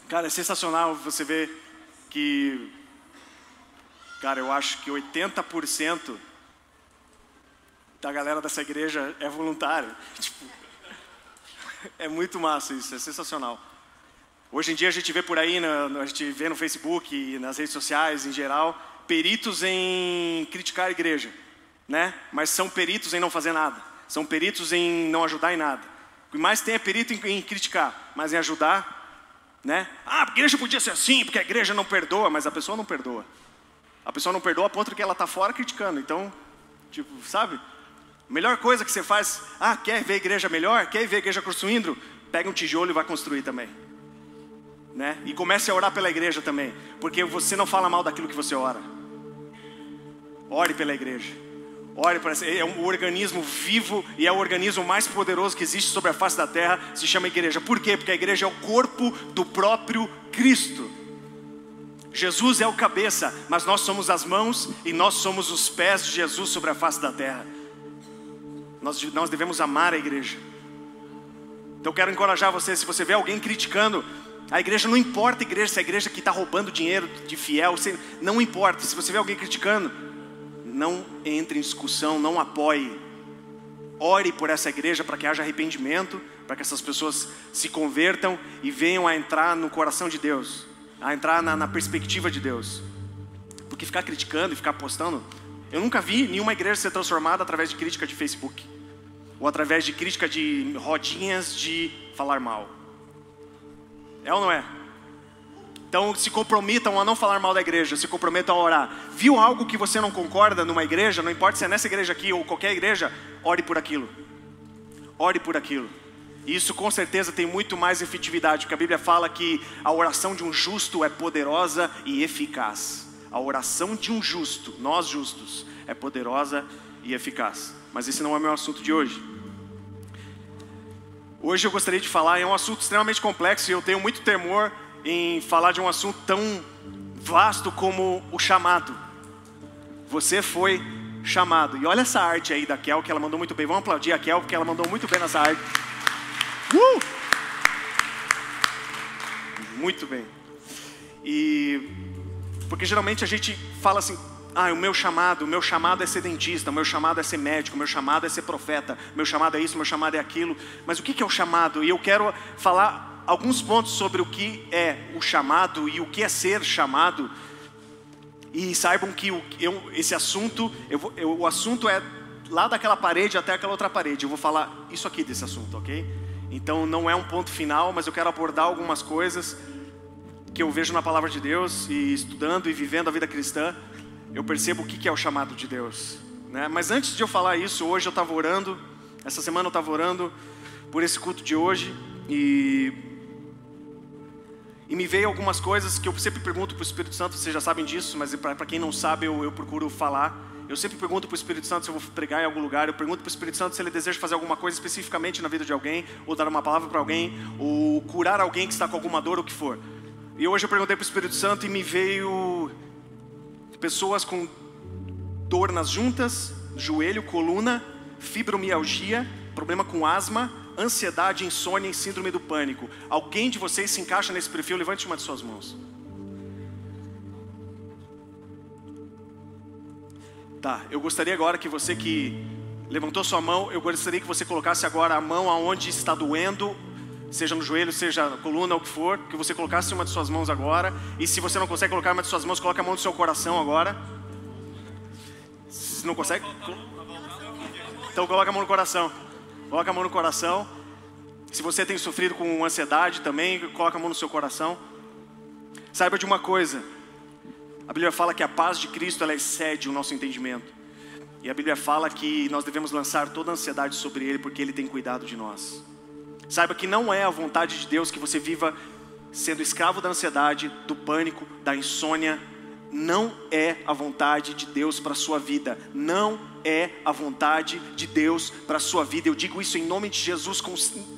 Cara, é sensacional você ver que, cara, eu acho que 80% da galera dessa igreja é voluntário. Tipo, é muito massa isso, é sensacional. Hoje em dia a gente vê por aí, a gente vê no Facebook e nas redes sociais em geral, peritos em criticar a igreja, né? Mas são peritos em não fazer nada. São peritos em não ajudar em nada. O que mais tem é perito em criticar, mas em ajudar, né? Ah, a igreja podia ser assim, porque a igreja não perdoa, mas a pessoa não perdoa. A pessoa não perdoa a ponto de que ela está fora criticando. Então, tipo, sabe? A melhor coisa que você faz, quer ver a igreja melhor? Quer ver a igreja construindo? Pega um tijolo e vai construir também. Né? E comece a orar pela igreja também, porque você não fala mal daquilo que você ora. Ore pela igreja. Ore para é um organismo vivo e é o organismo mais poderoso que existe sobre a face da terra. Se chama igreja. Por quê? Porque a igreja é o corpo do próprio Cristo. Jesus é o cabeça, mas nós somos as mãos e nós somos os pés de Jesus sobre a face da terra. Nós devemos amar a igreja. Então eu quero encorajar você, se você vê alguém criticando a igreja, não importa a igreja, se é a igreja que está roubando dinheiro de fiel, não importa. Se você vê alguém criticando, não entre em discussão, não apoie. Ore por essa igreja para que haja arrependimento, para que essas pessoas se convertam e venham a entrar no coração de Deus, a entrar na perspectiva de Deus. Porque ficar criticando e ficar postando, eu nunca vi nenhuma igreja ser transformada através de crítica de Facebook, ou através de crítica de rodinhas de falar mal. É ou não é? Então se comprometam a não falar mal da igreja, se comprometam a orar. Viu algo que você não concorda numa igreja, não importa se é nessa igreja aqui ou qualquer igreja, ore por aquilo. Ore por aquilo. E isso com certeza tem muito mais efetividade, porque a Bíblia fala que a oração de um justo é poderosa e eficaz. A oração de um justo, nós justos, é poderosa e eficaz. Mas esse não é o meu assunto de hoje. Hoje eu gostaria de falar, é um assunto extremamente complexo e eu tenho muito temor em falar de um assunto tão vasto como o chamado. Você foi chamado. E olha essa arte aí da Kel, que ela mandou muito bem. Vamos aplaudir a Kel, porque ela mandou muito bem nessa arte. Muito bem. E porque geralmente a gente fala assim: o meu chamado é ser dentista, o meu chamado é ser médico, o meu chamado é ser profeta, o meu chamado é isso, o meu chamado é aquilo. Mas o que é o chamado? E eu quero falar alguns pontos sobre o que é o chamado e o que é ser chamado. E saibam que esse assunto, o assunto é lá daquela parede até aquela outra parede. Eu vou falar isso aqui desse assunto, ok? Então não é um ponto final, mas eu quero abordar algumas coisas que eu vejo na palavra de Deus, e estudando e vivendo a vida cristã, eu percebo o que é o chamado de Deus, né? Mas antes de eu falar isso, hoje eu estava orando, essa semana eu estava orando por esse culto de hoje, e me veio algumas coisas que eu sempre pergunto para o Espírito Santo. Vocês já sabem disso, mas para quem não sabe, eu procuro falar. Eu sempre pergunto para o Espírito Santo se eu vou pregar em algum lugar. Eu pergunto para o Espírito Santo se ele deseja fazer alguma coisa especificamente na vida de alguém, ou dar uma palavra para alguém, ou curar alguém que está com alguma dor, ou o que for. E hoje eu perguntei para o Espírito Santo e me veio pessoas com dor nas juntas, joelho, coluna, fibromialgia, problema com asma, ansiedade, insônia e síndrome do pânico. Alguém de vocês se encaixa nesse perfil? Levante uma de suas mãos. Tá, eu gostaria agora que você que levantou sua mão, eu gostaria que você colocasse agora a mão aonde está doendo, seja no joelho, seja na coluna, ou o que for, que você colocasse uma de suas mãos agora. E se você não consegue colocar uma de suas mãos, coloque a mão no seu coração agora. Se não consegue, então coloca a mão no coração. Coloca a mão no coração. Se você tem sofrido com ansiedade também, coloca a mão no seu coração. Saiba de uma coisa: a Bíblia fala que a paz de Cristo, ela excede o nosso entendimento. E a Bíblia fala que nós devemos lançar toda a ansiedade sobre Ele, porque Ele tem cuidado de nós. Saiba que não é a vontade de Deus que você viva sendo escravo da ansiedade, do pânico, da insônia. Não é a vontade de Deus para a sua vida. Não é a vontade de Deus para a sua vida. Eu digo isso em nome de Jesus,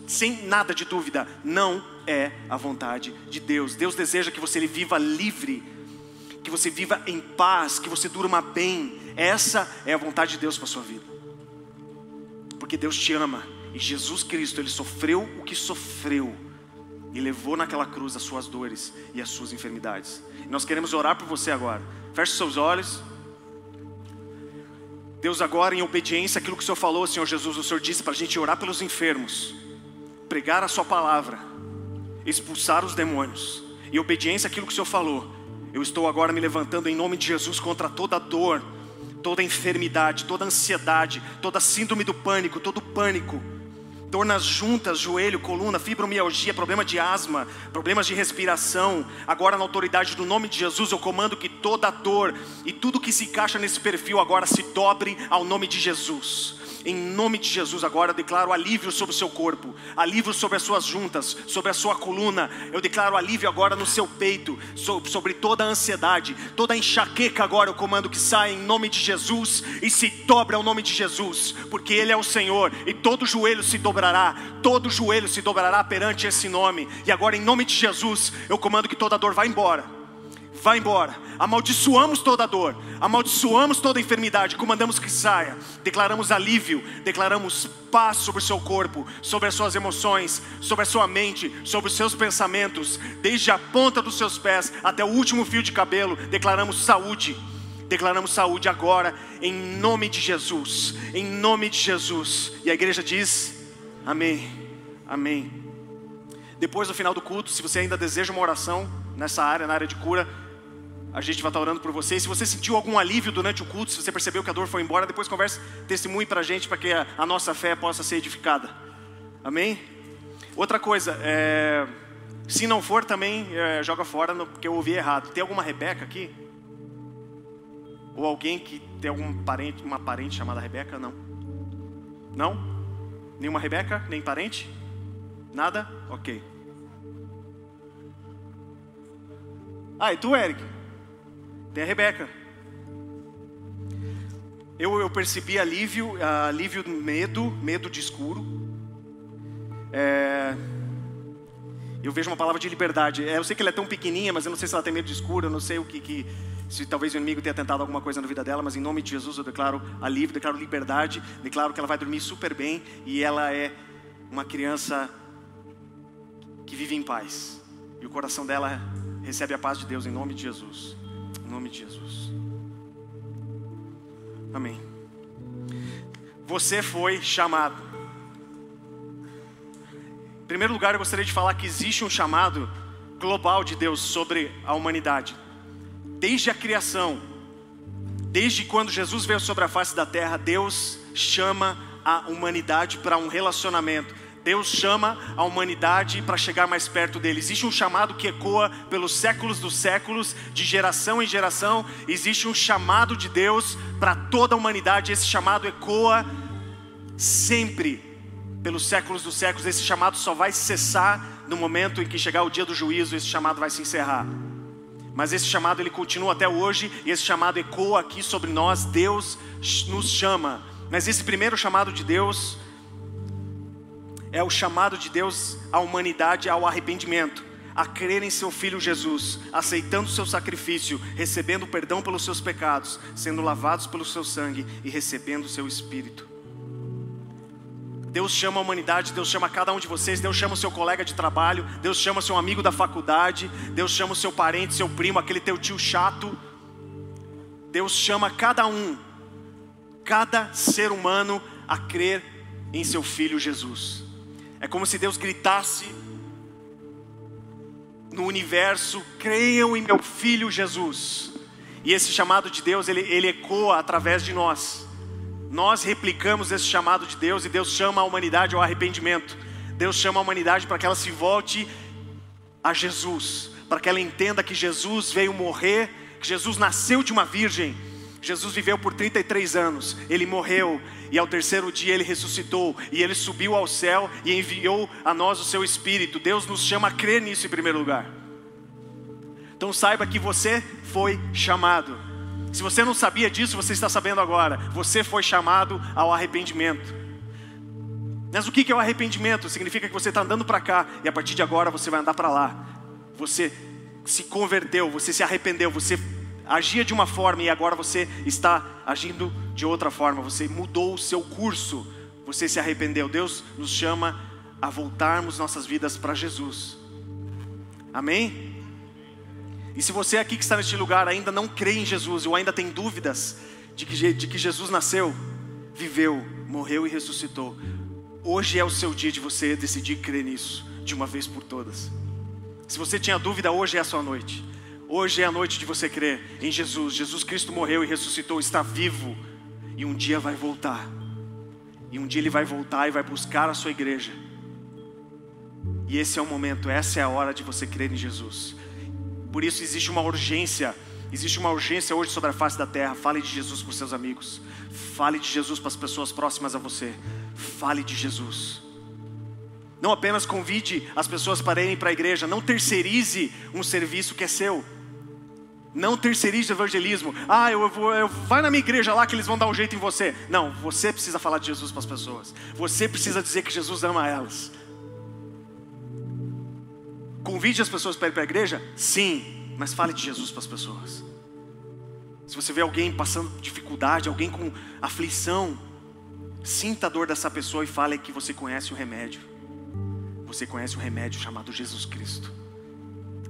sem nada de dúvida. Não é a vontade de Deus. Deus deseja que você viva livre, que você viva em paz, que você durma bem. Essa é a vontade de Deus para a sua vida. Porque Deus te ama. E Jesus Cristo, Ele sofreu o que sofreu e levou naquela cruz as suas dores e as suas enfermidades. E nós queremos orar por você agora. Feche seus olhos. Deus, agora em obediência àquilo que o Senhor falou, Senhor Jesus, o Senhor disse para a gente orar pelos enfermos, pregar a sua palavra, expulsar os demônios. Em obediência àquilo que o Senhor falou, eu estou agora me levantando em nome de Jesus contra toda dor, toda enfermidade, toda ansiedade, toda síndrome do pânico, todo pânico, dor nas juntas, joelho, coluna, fibromialgia, problema de asma, problemas de respiração. Agora na autoridade do nome de Jesus eu comando que toda dor e tudo que se encaixa nesse perfil agora se dobre ao nome de Jesus. Em nome de Jesus agora eu declaro alívio sobre o seu corpo, alívio sobre as suas juntas, sobre a sua coluna. Eu declaro alívio agora no seu peito, sobre toda a ansiedade, toda a enxaqueca. Agora eu comando que saia em nome de Jesus e se dobre ao nome de Jesus, porque Ele é o Senhor e todo joelho se dobrará, todo joelho se dobrará perante esse nome. E agora em nome de Jesus eu comando que toda dor vá embora. Vai embora, amaldiçoamos toda dor, amaldiçoamos toda enfermidade, comandamos que saia, declaramos alívio, declaramos paz sobre o seu corpo, sobre as suas emoções, sobre a sua mente, sobre os seus pensamentos, desde a ponta dos seus pés até o último fio de cabelo. Declaramos saúde agora, em nome de Jesus, em nome de Jesus. E a igreja diz, amém, amém. Depois do final do culto, se você ainda deseja uma oração nessa área, na área de cura, a gente vai estar orando por você. E se você sentiu algum alívio durante o culto, se você percebeu que a dor foi embora, depois converse, testemunhe para a gente, para que a nossa fé possa ser edificada. Amém? Outra coisa, se não for também, joga fora, porque eu ouvi errado. Tem alguma Rebeca aqui? Ou alguém que tem uma parente chamada Rebeca? Não? Não? Nenhuma Rebeca? Nem parente? Nada? Ok. E tu, Eric? Tem a Rebeca. Eu percebi alívio do medo de escuro. Eu vejo uma palavra de liberdade. Eu sei que ela é tão pequenininha, mas eu não sei se ela tem medo de escuro. Eu não sei se talvez o inimigo tenha tentado alguma coisa na vida dela. Mas em nome de Jesus eu declaro alívio, declaro liberdade. Declaro que ela vai dormir super bem. E ela é uma criança que vive em paz. E o coração dela recebe a paz de Deus em nome de Jesus. Em nome de Jesus. Amém. Você foi chamado. Em primeiro lugar, eu gostaria de falar que existe um chamado global de Deus sobre a humanidade. Desde a criação, desde quando Jesus veio sobre a face da terra, Deus chama a humanidade para um relacionamento. Deus chama a humanidade para chegar mais perto dele. Existe um chamado que ecoa pelos séculos dos séculos, de geração em geração. Existe um chamado de Deus para toda a humanidade. Esse chamado ecoa sempre pelos séculos dos séculos. Esse chamado só vai cessar no momento em que chegar o dia do juízo. Esse chamado vai se encerrar. Mas esse chamado ele continua até hoje. E esse chamado ecoa aqui sobre nós. Deus nos chama. Mas esse primeiro chamado de Deus é o chamado de Deus à humanidade ao arrependimento, a crer em seu Filho Jesus, aceitando o seu sacrifício, recebendo perdão pelos seus pecados, sendo lavados pelo seu sangue e recebendo o seu Espírito. Deus chama a humanidade, Deus chama cada um de vocês, Deus chama o seu colega de trabalho, Deus chama o seu amigo da faculdade, Deus chama o seu parente, seu primo, aquele teu tio chato. Deus chama cada ser humano a crer em seu Filho Jesus. É como se Deus gritasse no universo: creiam em meu Filho Jesus. E esse chamado de Deus, ele ecoa através de nós. Nós replicamos esse chamado de Deus e Deus chama a humanidade ao arrependimento. Deus chama a humanidade para que ela se volte a Jesus, para que ela entenda que Jesus veio morrer, que Jesus nasceu de uma virgem. Jesus viveu por 33 anos, Ele morreu e ao terceiro dia Ele ressuscitou e Ele subiu ao céu e enviou a nós o seu Espírito. Deus nos chama a crer nisso em primeiro lugar. Então saiba que você foi chamado. Se você não sabia disso, você está sabendo agora. Você foi chamado ao arrependimento. Mas o que é o arrependimento? Significa que você está andando para cá e a partir de agora você vai andar para lá. Você se converteu, você se arrependeu, você agia de uma forma e agora você está agindo de outra forma. Você mudou o seu curso, você se arrependeu. Deus nos chama a voltarmos nossas vidas para Jesus. Amém? E se você aqui que está neste lugar ainda não crê em Jesus, ou ainda tem dúvidas de que Jesus nasceu, viveu, morreu e ressuscitou, hoje é o seu dia de você decidir crer nisso, de uma vez por todas. Se você tinha dúvida, hoje é a sua noite. Hoje é a noite de você crer em Jesus. Jesus Cristo morreu e ressuscitou, está vivo, e um dia vai voltar. E um dia Ele vai voltar e vai buscar a sua igreja. E esse é o momento, essa é a hora de você crer em Jesus. Por isso existe uma urgência hoje sobre a face da terra. Fale de Jesus para os seus amigos. Fale de Jesus para as pessoas próximas a você. Fale de Jesus. Não apenas convide as pessoas para irem para a igreja. Não terceirize um serviço que é seu. Não terceirize o evangelismo. Vai na minha igreja lá que eles vão dar um jeito em você. Não, você precisa falar de Jesus para as pessoas. Você precisa dizer que Jesus ama elas. Convide as pessoas para ir para a igreja? Sim, mas fale de Jesus para as pessoas. Se você vê alguém passando dificuldade, alguém com aflição, sinta a dor dessa pessoa e fale que você conhece o remédio. Você conhece o remédio chamado Jesus Cristo.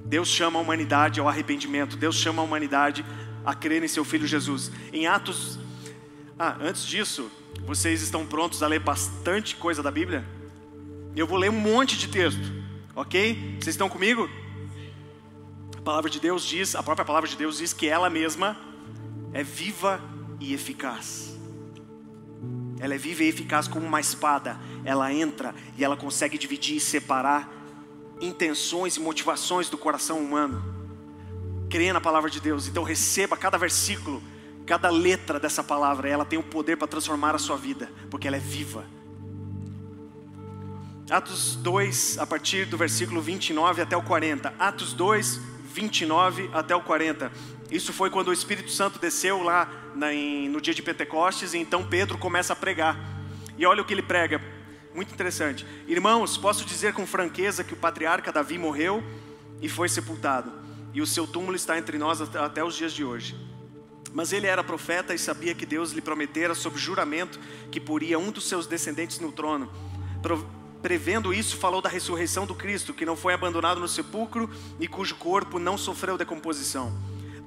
Deus chama a humanidade ao arrependimento. Deus chama a humanidade a crer em seu Filho Jesus. Em Atos... antes disso, vocês estão prontos a ler bastante coisa da Bíblia? Eu vou ler um monte de texto. Ok? Vocês estão comigo? A palavra de Deus diz, a própria palavra de Deus diz que ela mesma é viva e eficaz. Ela é viva e eficaz como uma espada. Ela entra e ela consegue dividir e separar intenções e motivações do coração humano. Creia na palavra de Deus. Então receba cada versículo, cada letra dessa palavra. Ela tem o poder para transformar a sua vida, porque ela é viva. Atos 2, a partir do versículo 29 até o 40. Atos 2, 29 até o 40. Isso foi quando o Espírito Santo desceu lá no dia de Pentecostes. E então Pedro começa a pregar. E olha o que ele prega, muito interessante. Irmãos, posso dizer com franqueza que o patriarca Davi morreu e foi sepultado. E o seu túmulo está entre nós até os dias de hoje. Mas ele era profeta e sabia que Deus lhe prometera sob juramento que poria um dos seus descendentes no trono. Prevendo isso, falou da ressurreição do Cristo, que não foi abandonado no sepulcro e cujo corpo não sofreu decomposição.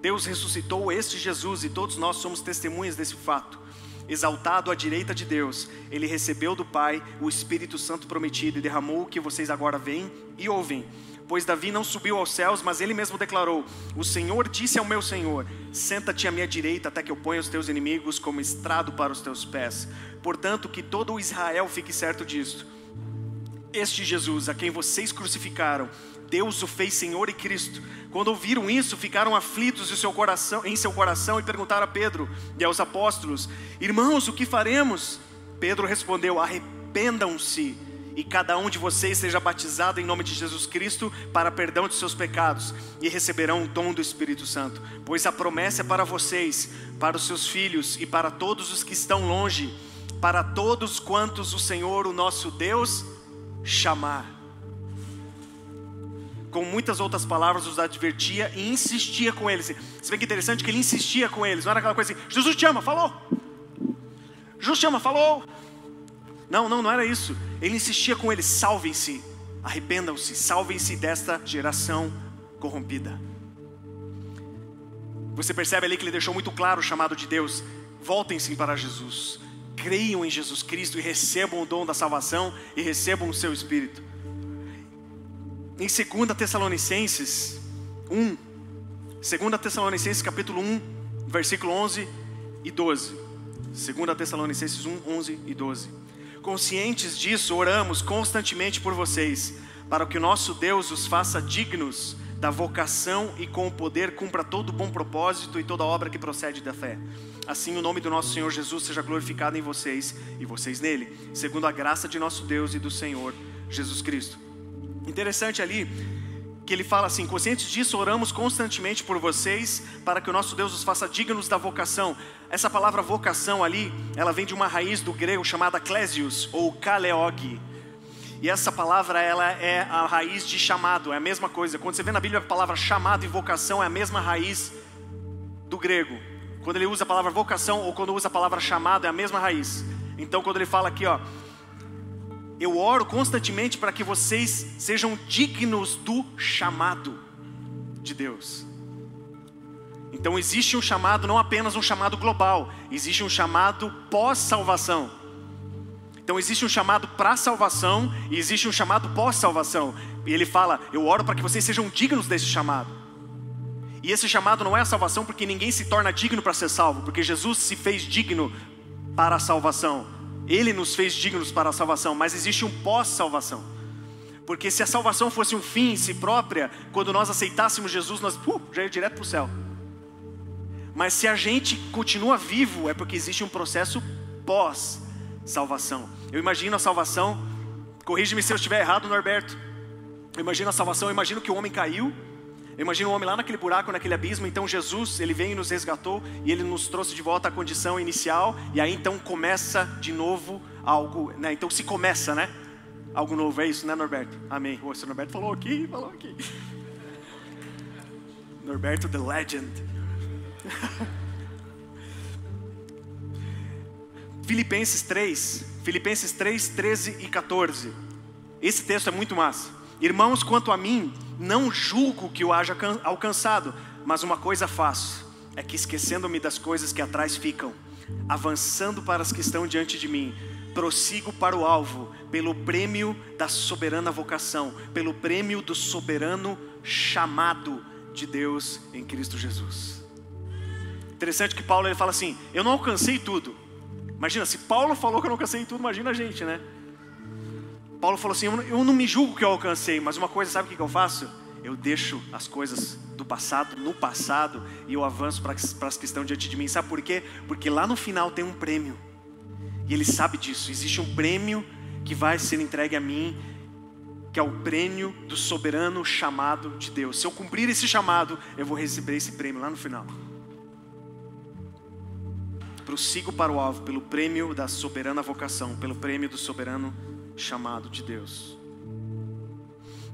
Deus ressuscitou este Jesus e todos nós somos testemunhas desse fato. Exaltado à direita de Deus, Ele recebeu do Pai o Espírito Santo prometido e derramou o que vocês agora veem e ouvem. Pois Davi não subiu aos céus, mas ele mesmo declarou: o Senhor disse ao meu Senhor: senta-te à minha direita até que eu ponha os teus inimigos como estrado para os teus pés. Portanto, que todo o Israel fique certo disto. Este Jesus, a quem vocês crucificaram, Deus o fez Senhor e Cristo. Quando ouviram isso, ficaram aflitos em seu coração e perguntaram a Pedro e aos apóstolos: irmãos, o que faremos? Pedro respondeu: arrependam-se e cada um de vocês seja batizado em nome de Jesus Cristo para perdão de seus pecados, e receberão o dom do Espírito Santo. Pois a promessa é para vocês, para os seus filhos e para todos os que estão longe, para todos quantos o Senhor, o nosso Deus, chamar. Com muitas outras palavras os advertia e insistia com eles. Você vê que interessante que ele insistia com eles. Não era aquela coisa assim: Jesus te ama, falou. Jesus te ama, falou. Não era isso. Ele insistia com eles: salvem-se, arrependam-se, salvem-se desta geração corrompida. Você percebe ali que ele deixou muito claro o chamado de Deus: voltem-se para Jesus, creiam em Jesus Cristo e recebam o dom da salvação e recebam o seu Espírito. Em 2 Tessalonicenses 1, 2 Tessalonicenses capítulo 1, versículo 11 e 12. 2 Tessalonicenses 1, 11 e 12. Conscientes disso, oramos constantemente por vocês, para que o nosso Deus os faça dignos da vocação e com o poder cumpra todo bom propósito e toda obra que procede da fé. Assim o nome do nosso Senhor Jesus seja glorificado em vocês e vocês nele, segundo a graça de nosso Deus e do Senhor Jesus Cristo. Interessante ali que ele fala assim: conscientes disso, oramos constantemente por vocês, para que o nosso Deus os faça dignos da vocação. Essa palavra vocação ali, ela vem de uma raiz do grego chamada klesios ou kaleog. E essa palavra, ela é a raiz de chamado, é a mesma coisa. Quando você vê na Bíblia a palavra chamado e vocação, é a mesma raiz do grego. Quando ele usa a palavra vocação ou quando usa a palavra chamado, é a mesma raiz. Então quando ele fala aqui, Eu oro constantemente para que vocês sejam dignos do chamado de Deus. Então existe um chamado, não apenas um chamado global, existe um chamado pós-salvação. Então existe um chamado para salvação e existe um chamado pós-salvação. E ele fala, eu oro para que vocês sejam dignos desse chamado. E esse chamado não é a salvação porque ninguém se torna digno para ser salvo, porque Jesus se fez digno para a salvação. Ele nos fez dignos para a salvação, mas existe um pós-salvação. Porque se a salvação fosse um fim em si própria, quando nós aceitássemos Jesus, nós já ia direto para o céu. Mas se a gente continua vivo, é porque existe um processo pós-salvação. Eu imagino a salvação, corrige-me se eu estiver errado, Norberto. Eu imagino a salvação, eu imagino que o homem caiu. Eu imagino o homem lá naquele buraco, naquele abismo. Então Jesus, ele veio e nos resgatou e ele nos trouxe de volta à condição inicial. E aí então começa de novo algo, né? Então se começa, né? Algo novo, é isso, né, Norberto? Amém. O senhor Norberto falou aqui. Norberto the legend. Filipenses 3, 13 e 14. Esse texto é muito massa. Irmãos, quanto a mim, não julgo que o haja alcançado, mas uma coisa faço, é que esquecendo-me das coisas que atrás ficam, avançando para as que estão diante de mim, prossigo para o alvo, pelo prêmio da soberana vocação, pelo prêmio do soberano chamado de Deus em Cristo Jesus. Interessante que Paulo ele fala assim, eu não alcancei tudo. Imagina, se Paulo falou que eu não alcancei tudo, imagina a gente, né? Paulo falou assim, eu não me julgo que eu alcancei, mas uma coisa, sabe o que eu faço? Eu deixo as coisas do passado, no passado, e eu avanço para as que estão diante de mim. Sabe por quê? Porque lá no final tem um prêmio, e ele sabe disso. Existe um prêmio que vai ser entregue a mim, que é o prêmio do soberano chamado de Deus. Se eu cumprir esse chamado, eu vou receber esse prêmio lá no final. Prossigo para o alvo, pelo prêmio da soberana vocação, pelo prêmio do soberano chamado de Deus.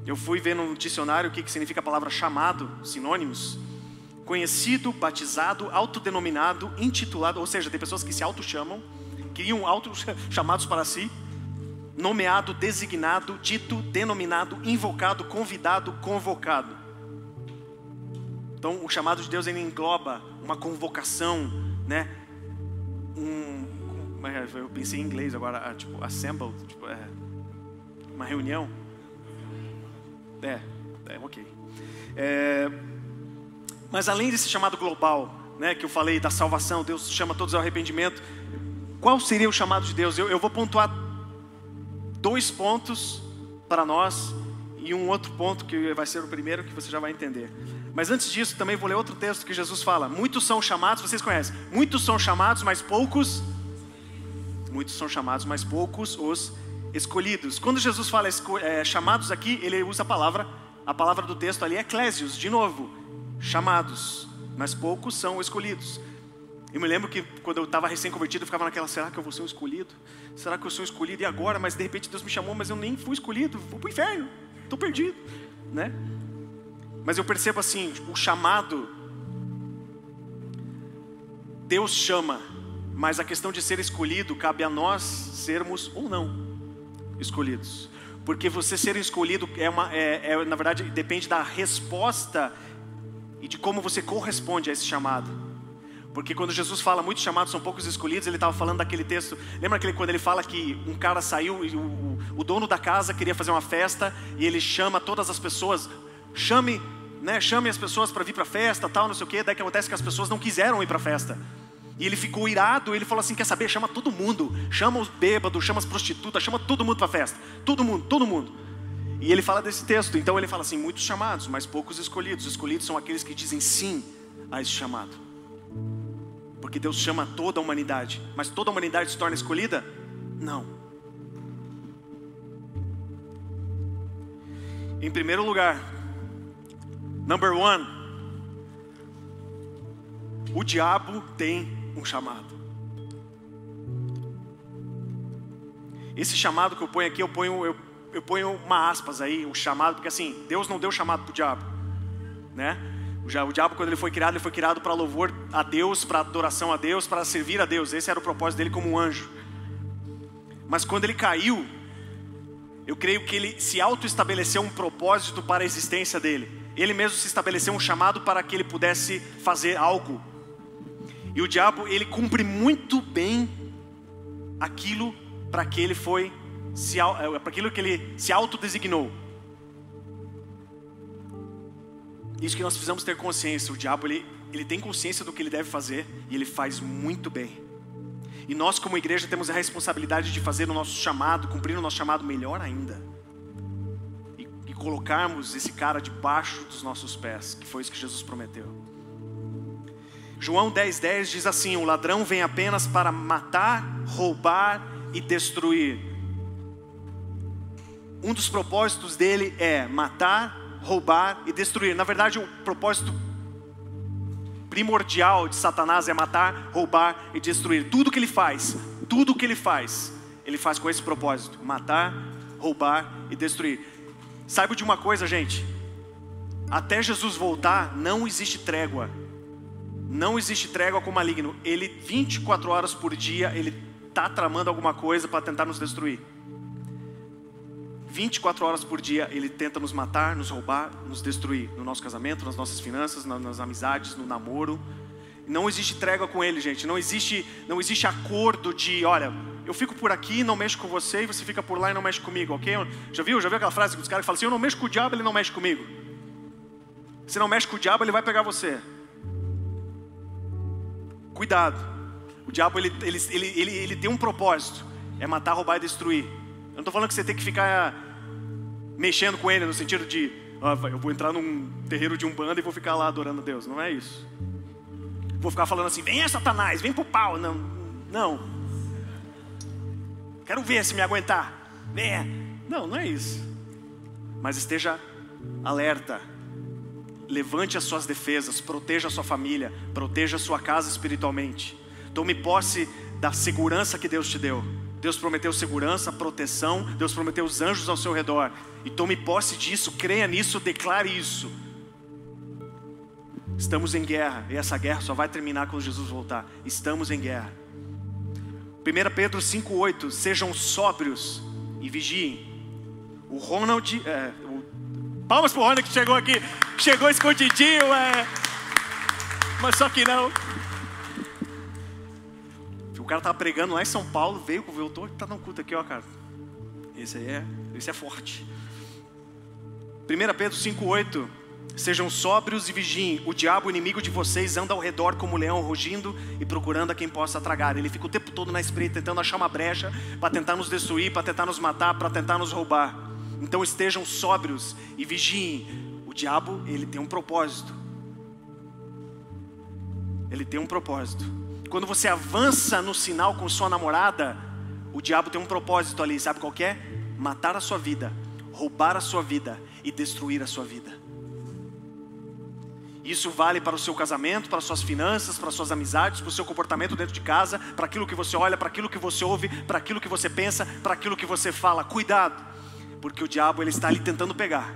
Eu fui ver no dicionário o que significa a palavra chamado, sinônimos. Conhecido, batizado, autodenominado, intitulado, ou seja, tem pessoas que se auto-chamam, criam auto-chamados para si. Nomeado, designado, dito, denominado, invocado, convidado, convocado. Então o chamado de Deus ele engloba uma convocação, né? Eu pensei em inglês agora, tipo, assembled, tipo, uma reunião. Ok. Mas além desse chamado global, né, que eu falei da salvação, Deus chama todos ao arrependimento. Qual seria o chamado de Deus? Eu vou pontuar 2 pontos para nós e um outro ponto que vai ser o primeiro que você já vai entender. Mas antes disso, também vou ler outro texto que Jesus fala. Muitos são chamados, vocês conhecem. Muitos são chamados, mas poucos. Muitos são chamados, mas poucos os escolhidos. Quando Jesus fala chamados aqui, ele usa a palavra do texto ali é eclésios, de novo. Chamados, mas poucos são escolhidos. Eu me lembro que quando eu estava recém-convertido, eu ficava naquela, será que eu vou ser um escolhido? Será que eu sou escolhido? E agora? Mas de repente Deus me chamou, mas eu nem fui escolhido. Vou para o inferno, estou perdido, né? Mas eu percebo assim, o chamado, Deus chama, mas a questão de ser escolhido, cabe a nós sermos ou não escolhidos. Porque você ser escolhido na verdade, depende da resposta e de como você corresponde a esse chamado. Porque quando Jesus fala, muitos chamados são poucos escolhidos, ele estava falando daquele texto, lembra quando ele fala que um cara saiu e o dono da casa queria fazer uma festa, e ele chama todas as pessoas, chame as pessoas para vir para a festa, tal, não sei o que. Daí que acontece que as pessoas não quiseram ir para a festa, e ele ficou irado, ele falou assim, quer saber, chama todo mundo, chama os bêbados, chama as prostitutas, chama todo mundo para a festa, todo mundo. E ele fala desse texto, então ele fala assim, muitos chamados, mas poucos escolhidos. Os escolhidos são aqueles que dizem sim a esse chamado. Porque Deus chama toda a humanidade, mas toda a humanidade se torna escolhida? Não. Em primeiro lugar, number 1, o diabo tem um chamado. Esse chamado que eu ponho aqui, eu ponho uma aspas aí, um chamado, porque assim, Deus não deu chamado para o diabo, né? O diabo, quando ele foi criado para louvor a Deus, para adoração a Deus, para servir a Deus. Esse era o propósito dele como um anjo. Mas quando ele caiu, Eu creio que ele se auto-estabeleceu um propósito para a existência dele. Ele mesmo se estabeleceu um chamado para que ele pudesse fazer algo. E o diabo, ele cumpre muito bem aquilo para que ele se autodesignou. Isso que nós precisamos ter consciência. O diabo, ele tem consciência do que ele deve fazer e ele faz muito bem. E nós como igreja temos a responsabilidade de fazer o nosso chamado, cumprir o nosso chamado melhor ainda. E colocarmos esse cara debaixo dos nossos pés, que foi isso que Jesus prometeu. João 10:10 diz assim: o ladrão vem apenas para matar, roubar e destruir. Um dos propósitos dele é matar, roubar e destruir. Na verdade, o propósito primordial de Satanás é matar, roubar e destruir. Tudo que ele faz, ele faz com esse propósito: matar, roubar e destruir. Saiba de uma coisa, gente: até Jesus voltar, não existe trégua. Não existe trégua com o maligno. Ele 24 horas por dia, ele está tramando alguma coisa para tentar nos destruir. 24 horas por dia ele tenta nos matar, nos roubar, nos destruir. No nosso casamento, nas nossas finanças, nas amizades, no namoro. Não existe trégua com ele, gente. Não existe acordo de, olha, eu fico por aqui, não mexo com você, e você fica por lá e não mexe comigo, ok? Já viu aquela frase dos caras que falam assim: eu não mexo com o diabo, ele não mexe comigo. Se não mexe com o diabo, ele vai pegar você. Cuidado. O diabo, ele tem um propósito: é matar, roubar e destruir. Eu não estou falando que você tem que ficar mexendo com ele no sentido de, eu vou entrar num terreiro de Umbanda e vou ficar lá adorando a Deus. Não é isso. Vou ficar falando assim: vem Satanás, vem pro pau. Não. Quero ver se me aguentar. Venha. Não é isso. Mas esteja alerta. Levante as suas defesas, proteja a sua família, proteja a sua casa espiritualmente. Tome posse da segurança que Deus te deu. Deus prometeu segurança, proteção. Deus prometeu os anjos ao seu redor. E tome posse disso, creia nisso, declare isso. Estamos em guerra, e essa guerra só vai terminar quando Jesus voltar. Estamos em guerra. 1 Pedro 5:8, sejam sóbrios e vigiem. O Ronald, palmas pro Ronald que chegou aqui, chegou escondidinho, mas só que não. O cara tava pregando lá em São Paulo, voltou e tá no culto aqui, ó, cara. Esse é forte. 1 Pedro 5:8, sejam sóbrios e vigiem. O diabo, o inimigo de vocês, anda ao redor como um leão, rugindo e procurando a quem possa tragar. Ele fica o tempo todo na espreita, tentando achar uma brecha para tentar nos destruir, para tentar nos matar, para tentar nos roubar. Então estejam sóbrios e vigiem. O diabo, ele tem um propósito. Ele tem um propósito. Quando você avança no sinal com sua namorada, o diabo tem um propósito ali, sabe qual que é? Matar a sua vida, roubar a sua vida e destruir a sua vida. Isso vale para o seu casamento, para suas finanças, para suas amizades, para o seu comportamento dentro de casa, para aquilo que você olha, para aquilo que você ouve, para aquilo que você pensa, para aquilo que você fala. Cuidado, porque o diabo, ele está ali tentando pegar.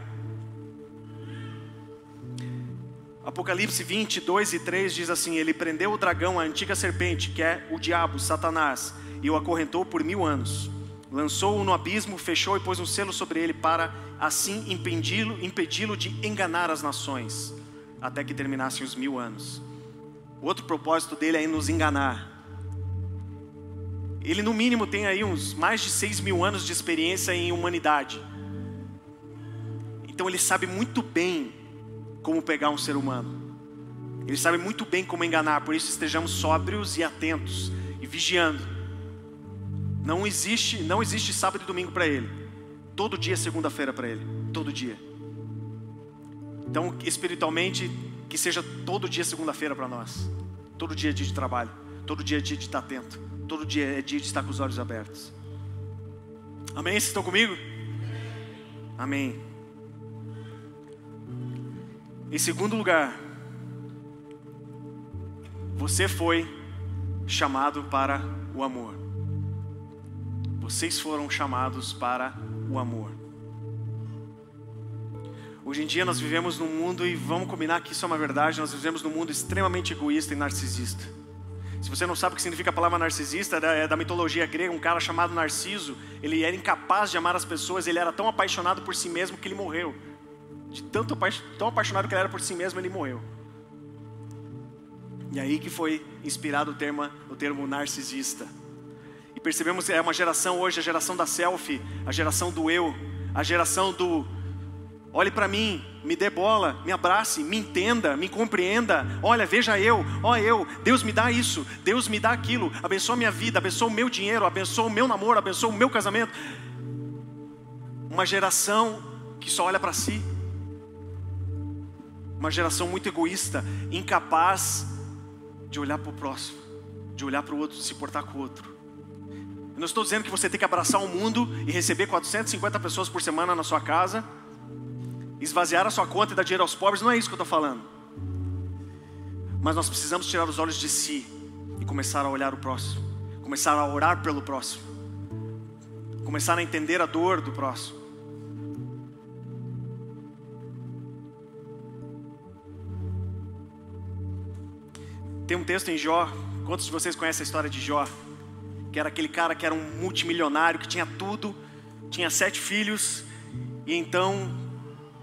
Apocalipse 20:2-3 diz assim: ele prendeu o dragão, a antiga serpente, que é o diabo, Satanás, e o acorrentou por 1000 anos. Lançou-o no abismo, fechou e pôs um selo sobre ele para assim impedi-lo de enganar as nações, até que terminassem os 1000 anos. O outro propósito dele é nos enganar. Ele no mínimo tem aí uns mais de 6.000 anos de experiência em humanidade. Então ele sabe muito bem como pegar um ser humano. Ele sabe muito bem como enganar. Por isso estejamos sóbrios e atentos e vigiando. Não existe sábado e domingo para ele. Todo dia é segunda-feira para ele. Todo dia. Então, espiritualmente, que seja todo dia segunda-feira para nós. Todo dia é dia de trabalho. Todo dia é dia de estar atento. Todo dia é dia de estar com os olhos abertos. Amém? Vocês estão comigo? Amém. Em segundo lugar, você foi chamado para o amor. Vocês foram chamados para o amor. Hoje em dia nós vivemos num mundo, e vamos combinar que isso é uma verdade, nós vivemos num mundo extremamente egoísta e narcisista. Se você não sabe o que significa a palavra narcisista, é da mitologia grega, um cara chamado Narciso. Ele era incapaz de amar as pessoas, ele era tão apaixonado por si mesmo que ele morreu. Tão apaixonado que ele era por si mesmo, ele morreu. E aí que foi inspirado o termo narcisista. E percebemos que é uma geração hoje, a geração da selfie, a geração do eu, a geração do olhe para mim, me dê bola, me abrace, me entenda, me compreenda. Olha, veja eu, Deus me dá isso, Deus me dá aquilo. Abençoa a minha vida, abençoa o meu dinheiro, abençoa o meu namoro, abençoa o meu casamento. Uma geração que só olha para si. Uma geração muito egoísta, incapaz de olhar para o próximo, de olhar para o outro, de se portar com o outro. Eu não estou dizendo que você tem que abraçar o mundo e receber 450 pessoas por semana na sua casa, esvaziar a sua conta e dar dinheiro aos pobres, não é isso que eu estou falando. Mas nós precisamos tirar os olhos de si e começar a olhar o próximo, começar a orar pelo próximo, começar a entender a dor do próximo. Tem um texto em Jó, quantos de vocês conhecem a história de Jó? Que era aquele cara que era um multimilionário, que tinha tudo, tinha 7 filhos, e então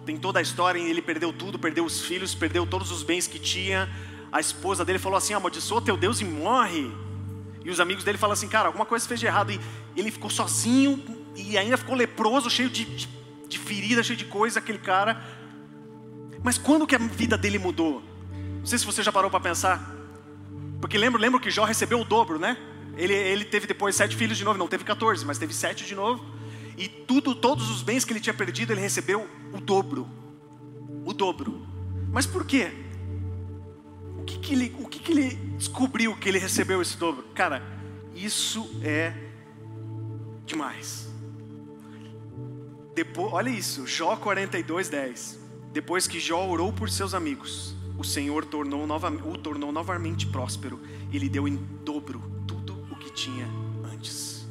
tem toda a história, e ele perdeu tudo, perdeu os filhos, perdeu todos os bens que tinha. A esposa dele falou assim: amaldiçoa teu Deus e morre. E os amigos dele falaram assim: cara, alguma coisa fez de errado. E ele ficou sozinho, e ainda ficou leproso, cheio de ferida, cheio de coisa, aquele cara. Mas quando que a vida dele mudou? Não sei se você já parou para pensar. Porque lembra que Jó recebeu o dobro, né? Ele teve depois 7 filhos de novo, não teve 14, mas teve 7 de novo. E todos os bens que ele tinha perdido, ele recebeu o dobro. O dobro. Mas por quê? O que ele descobriu que ele recebeu esse dobro? Cara, isso é demais. Olha isso, Jó 42:10. Depois que Jó orou por seus amigos, o Senhor o tornou novamente próspero e lhe deu em dobro tudo o que tinha antes.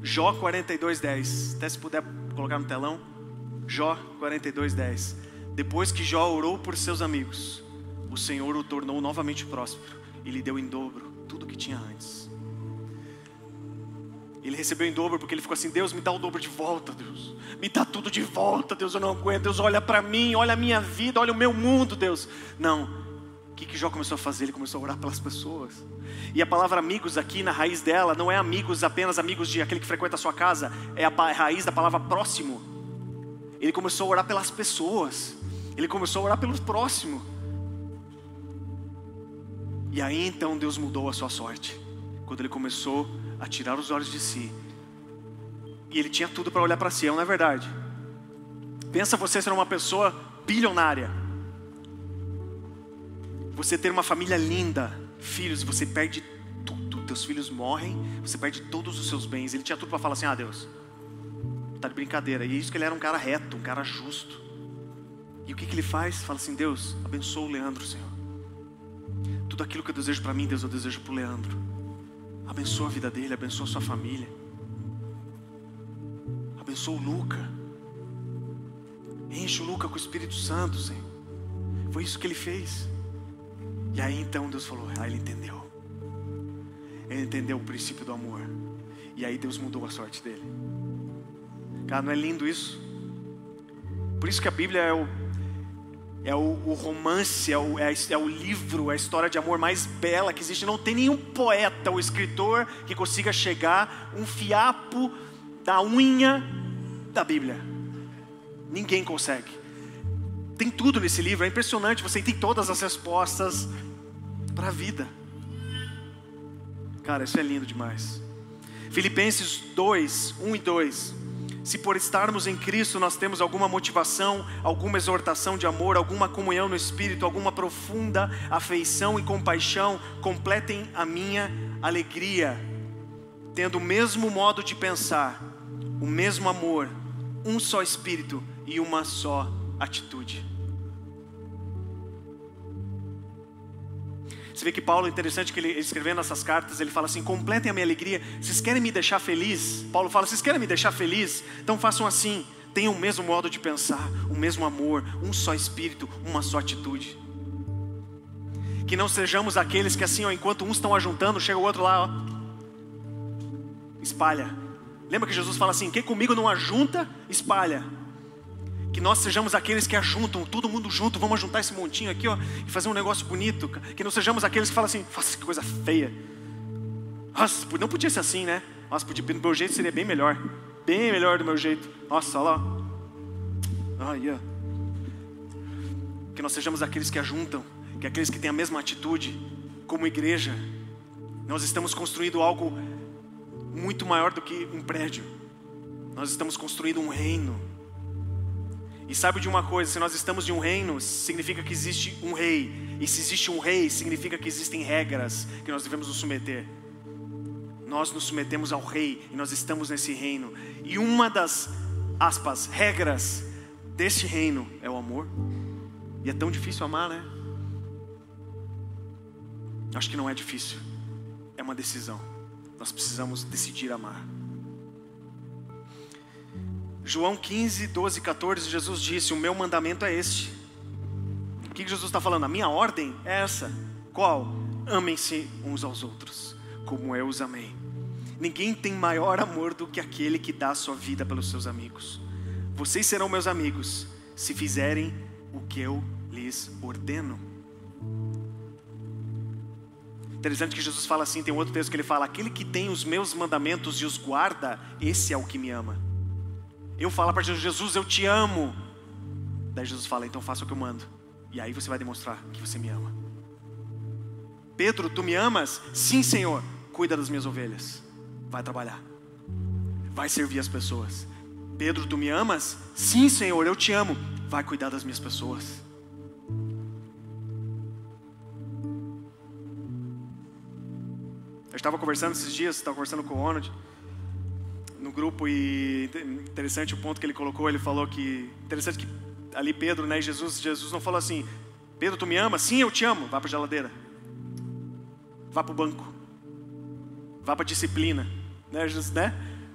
Jó 42:10, até se puder colocar no telão. Jó 42:10. Depois que Jó orou por seus amigos, o Senhor o tornou novamente próspero e lhe deu em dobro tudo o que tinha antes. Ele recebeu em dobro porque ele ficou assim: Deus, me dá o dobro de volta, Deus. Me dá tudo de volta, Deus, eu não aguento. Deus, olha para mim, olha a minha vida, olha o meu mundo, Deus. Não, o que Jó começou a fazer? Ele começou a orar pelas pessoas. E a palavra amigos aqui, na raiz dela, não é amigos, apenas amigos de aquele que frequenta a sua casa. É a raiz da palavra próximo. Ele começou a orar pelas pessoas. Ele começou a orar pelo próximo. E aí então Deus mudou a sua sorte. Quando ele começou a tirar os olhos de si. E ele tinha tudo para olhar para si, não é verdade? Pensa você ser uma pessoa bilionária. Você ter uma família linda, filhos, e você perde tudo. Teus filhos morrem, você perde todos os seus bens. Ele tinha tudo para falar assim: ah, Deus, tá de brincadeira. E isso que ele era um cara reto, um cara justo. E o que ele faz? Fala assim: Deus, abençoa o Leandro, Senhor. Tudo aquilo que eu desejo para mim, Deus, eu desejo para o Leandro. Abençoa a vida dele, abençoa a sua família. Abençoa o Luca. Enche o Luca com o Espírito Santo, Senhor. Foi isso que ele fez. E aí então Deus falou: ele entendeu. Ele entendeu o princípio do amor. E aí Deus mudou a sorte dele. Cara, não é lindo isso? Por isso que a Bíblia é o romance, é o livro, a história de amor mais bela que existe. Não tem nenhum poeta ou escritor que consiga chegar um fiapo da unha da Bíblia. Ninguém consegue. Tem tudo nesse livro, é impressionante. Você tem todas as respostas para a vida. Cara, isso é lindo demais. Filipenses 2, 1 e 2. Se por estarmos em Cristo nós temos alguma motivação, alguma exortação de amor, alguma comunhão no Espírito, alguma profunda afeição e compaixão, completem a minha alegria, tendo o mesmo modo de pensar, o mesmo amor, um só Espírito e uma só atitude. Você vê que Paulo, é interessante que ele escrevendo essas cartas, ele fala assim: completem a minha alegria. Vocês querem me deixar feliz? Paulo fala: vocês querem me deixar feliz? Então façam assim, tenham o mesmo modo de pensar, o mesmo amor, um só Espírito, uma só atitude. Que não sejamos aqueles que assim, ó, enquanto uns estão ajuntando, chega o outro lá, ó, espalha. Lembra que Jesus fala assim, quem comigo não ajunta, espalha. Que nós sejamos aqueles que ajuntam, todo mundo junto, vamos juntar esse montinho aqui, ó, e fazer um negócio bonito. Que não sejamos aqueles que falam assim, nossa, que coisa feia. Nossa, não podia ser assim, né? Nossa, podia, do meu jeito seria bem melhor do meu jeito. Nossa, olha lá. Ah, yeah. Que nós sejamos aqueles que ajuntam, que aqueles que têm a mesma atitude. Como igreja, nós estamos construindo algo muito maior do que um prédio. Nós estamos construindo um reino. E sabe de uma coisa, se nós estamos de um reino, significa que existe um rei. E se existe um rei, significa que existem regras que nós devemos nos submeter. Nós nos submetemos ao rei e nós estamos nesse reino. E uma das, aspas, regras desse reino é o amor. E é tão difícil amar, né? Acho que não é difícil. É uma decisão. Nós precisamos decidir amar. João 15, 12, 14, Jesus disse, o meu mandamento é este. O que Jesus está falando? A minha ordem é essa. Qual? Amem-se uns aos outros, como eu os amei. Ninguém tem maior amor do que aquele que dá a sua vida pelos seus amigos. Vocês serão meus amigos, se fizerem o que eu lhes ordeno. Interessante que Jesus fala assim, tem um outro texto que ele fala, aquele que tem os meus mandamentos e os guarda, esse é o que me ama. Eu falo para Jesus, Jesus, eu te amo. Daí Jesus fala, então faça o que eu mando. E aí você vai demonstrar que você me ama. Pedro, tu me amas? Sim, Senhor. Cuida das minhas ovelhas. Vai trabalhar. Vai servir as pessoas. Pedro, tu me amas? Sim, Senhor, eu te amo. Vai cuidar das minhas pessoas. Eu estava conversando esses dias, estava conversando com o Ronald no grupo, e interessante o ponto que ele colocou. Ele falou que, interessante que ali Pedro, né, Jesus não falou assim, Pedro, tu me amas? Sim, eu te amo. Vá para a geladeira, vá para o banco, vá para a disciplina, né? Jesus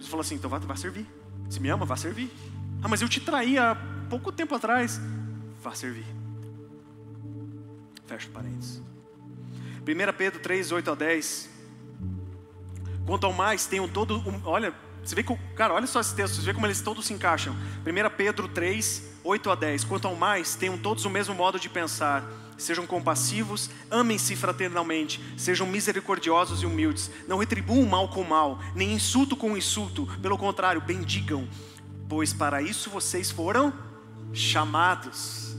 falou assim, então vá servir. Se me ama, vá servir. Ah, mas eu te traí há pouco tempo atrás. Vá servir. Fecha parênteses. 1 Pedro 3, 8 a 10. Quanto ao mais, tenham todo... Olha, você vê que, cara, olha só esse texto, você vê como eles todos se encaixam. 1 Pedro 3, 8 a 10. Quanto ao mais, tenham todos o mesmo modo de pensar. Sejam compassivos, amem-se fraternalmente, sejam misericordiosos e humildes. Não retribuam mal com mal, nem insulto com insulto. Pelo contrário, bendigam, pois para isso vocês foram chamados,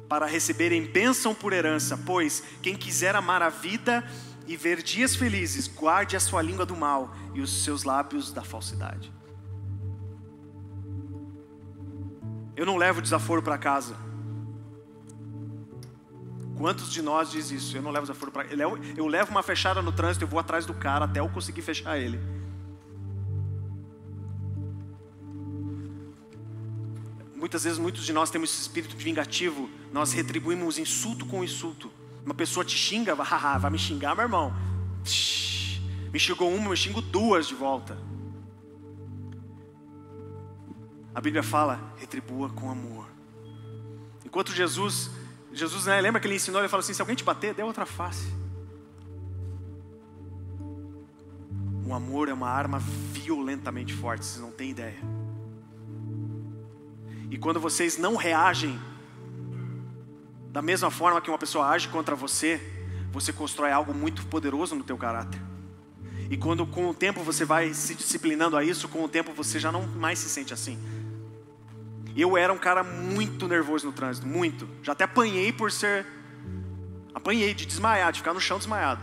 para receberem bênção por herança. Pois quem quiser amar a vida e ver dias felizes, guarde a sua língua do mal e os seus lábios da falsidade. Eu não levo desaforo para casa. Quantos de nós diz isso? Eu não levo desaforo para... Eu levo uma fechada no trânsito, eu vou atrás do cara até eu conseguir fechar ele. Muitas vezes, muitos de nós temos esse espírito vingativo. Nós retribuímos insulto com insulto. Uma pessoa te xinga, vai me xingar, meu irmão. Me xingou uma, eu xingo duas de volta. A Bíblia fala, retribua com amor. Enquanto Jesus, né, lembra que ele ensinou, ele fala assim, se alguém te bater, dê outra face. O amor é uma arma violentamente forte, vocês não têm ideia. E quando vocês não reagem da mesma forma que uma pessoa age contra você, você constrói algo muito poderoso no teu caráter. E quando com o tempo você vai se disciplinando a isso, com o tempo você já não mais se sente assim. Eu era um cara muito nervoso no trânsito, muito. Já até apanhei de desmaiar, de ficar no chão desmaiado.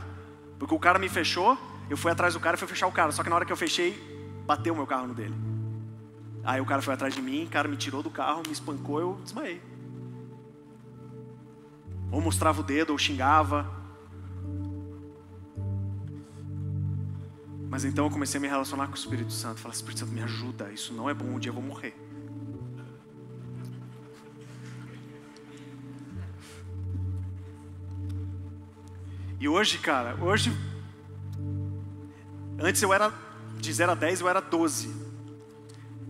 Porque o cara me fechou, eu fui atrás do cara e fui fechar o cara. Só que na hora que eu fechei, bateu o meu carro no dele. Aí o cara foi atrás de mim, o cara me tirou do carro, me espancou, eu desmaiei. Ou mostrava o dedo, ou xingava. Mas então eu comecei a me relacionar com o Espírito Santo. Falei, Espírito Santo, me ajuda, isso não é bom, um dia eu vou morrer. E hoje, cara, antes eu era, de 0 a 10 eu era 12.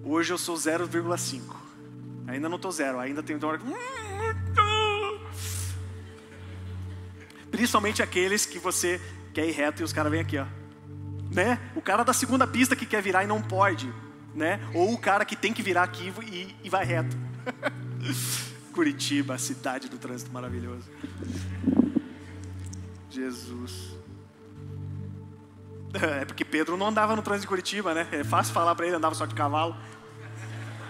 Hoje eu sou 0,5. Ainda não estou 0, ainda tenho uma hora... Principalmente aqueles que você quer ir reto e os caras vêm aqui, ó. Né? O cara da segunda pista que quer virar e não pode, né? Ou o cara que tem que virar aqui e vai reto. Curitiba, a cidade do trânsito maravilhoso. Jesus. É porque Pedro não andava no trânsito de Curitiba, né? É fácil falar para ele, andava só de cavalo.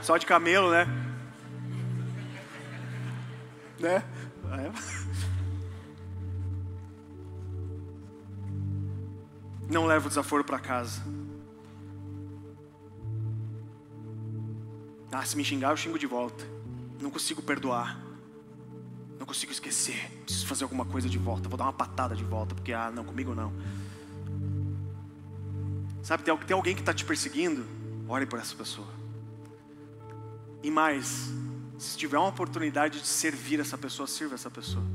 Só de camelo, né? Né? Não leva o desaforo para casa. Se me xingar, eu xingo de volta. Não consigo perdoar. Não consigo esquecer. Preciso fazer alguma coisa de volta. Vou dar uma patada de volta, porque, não, comigo não. Sabe, tem alguém que está te perseguindo? Ore por essa pessoa. E mais, se tiver uma oportunidade de servir essa pessoa, sirva essa pessoa.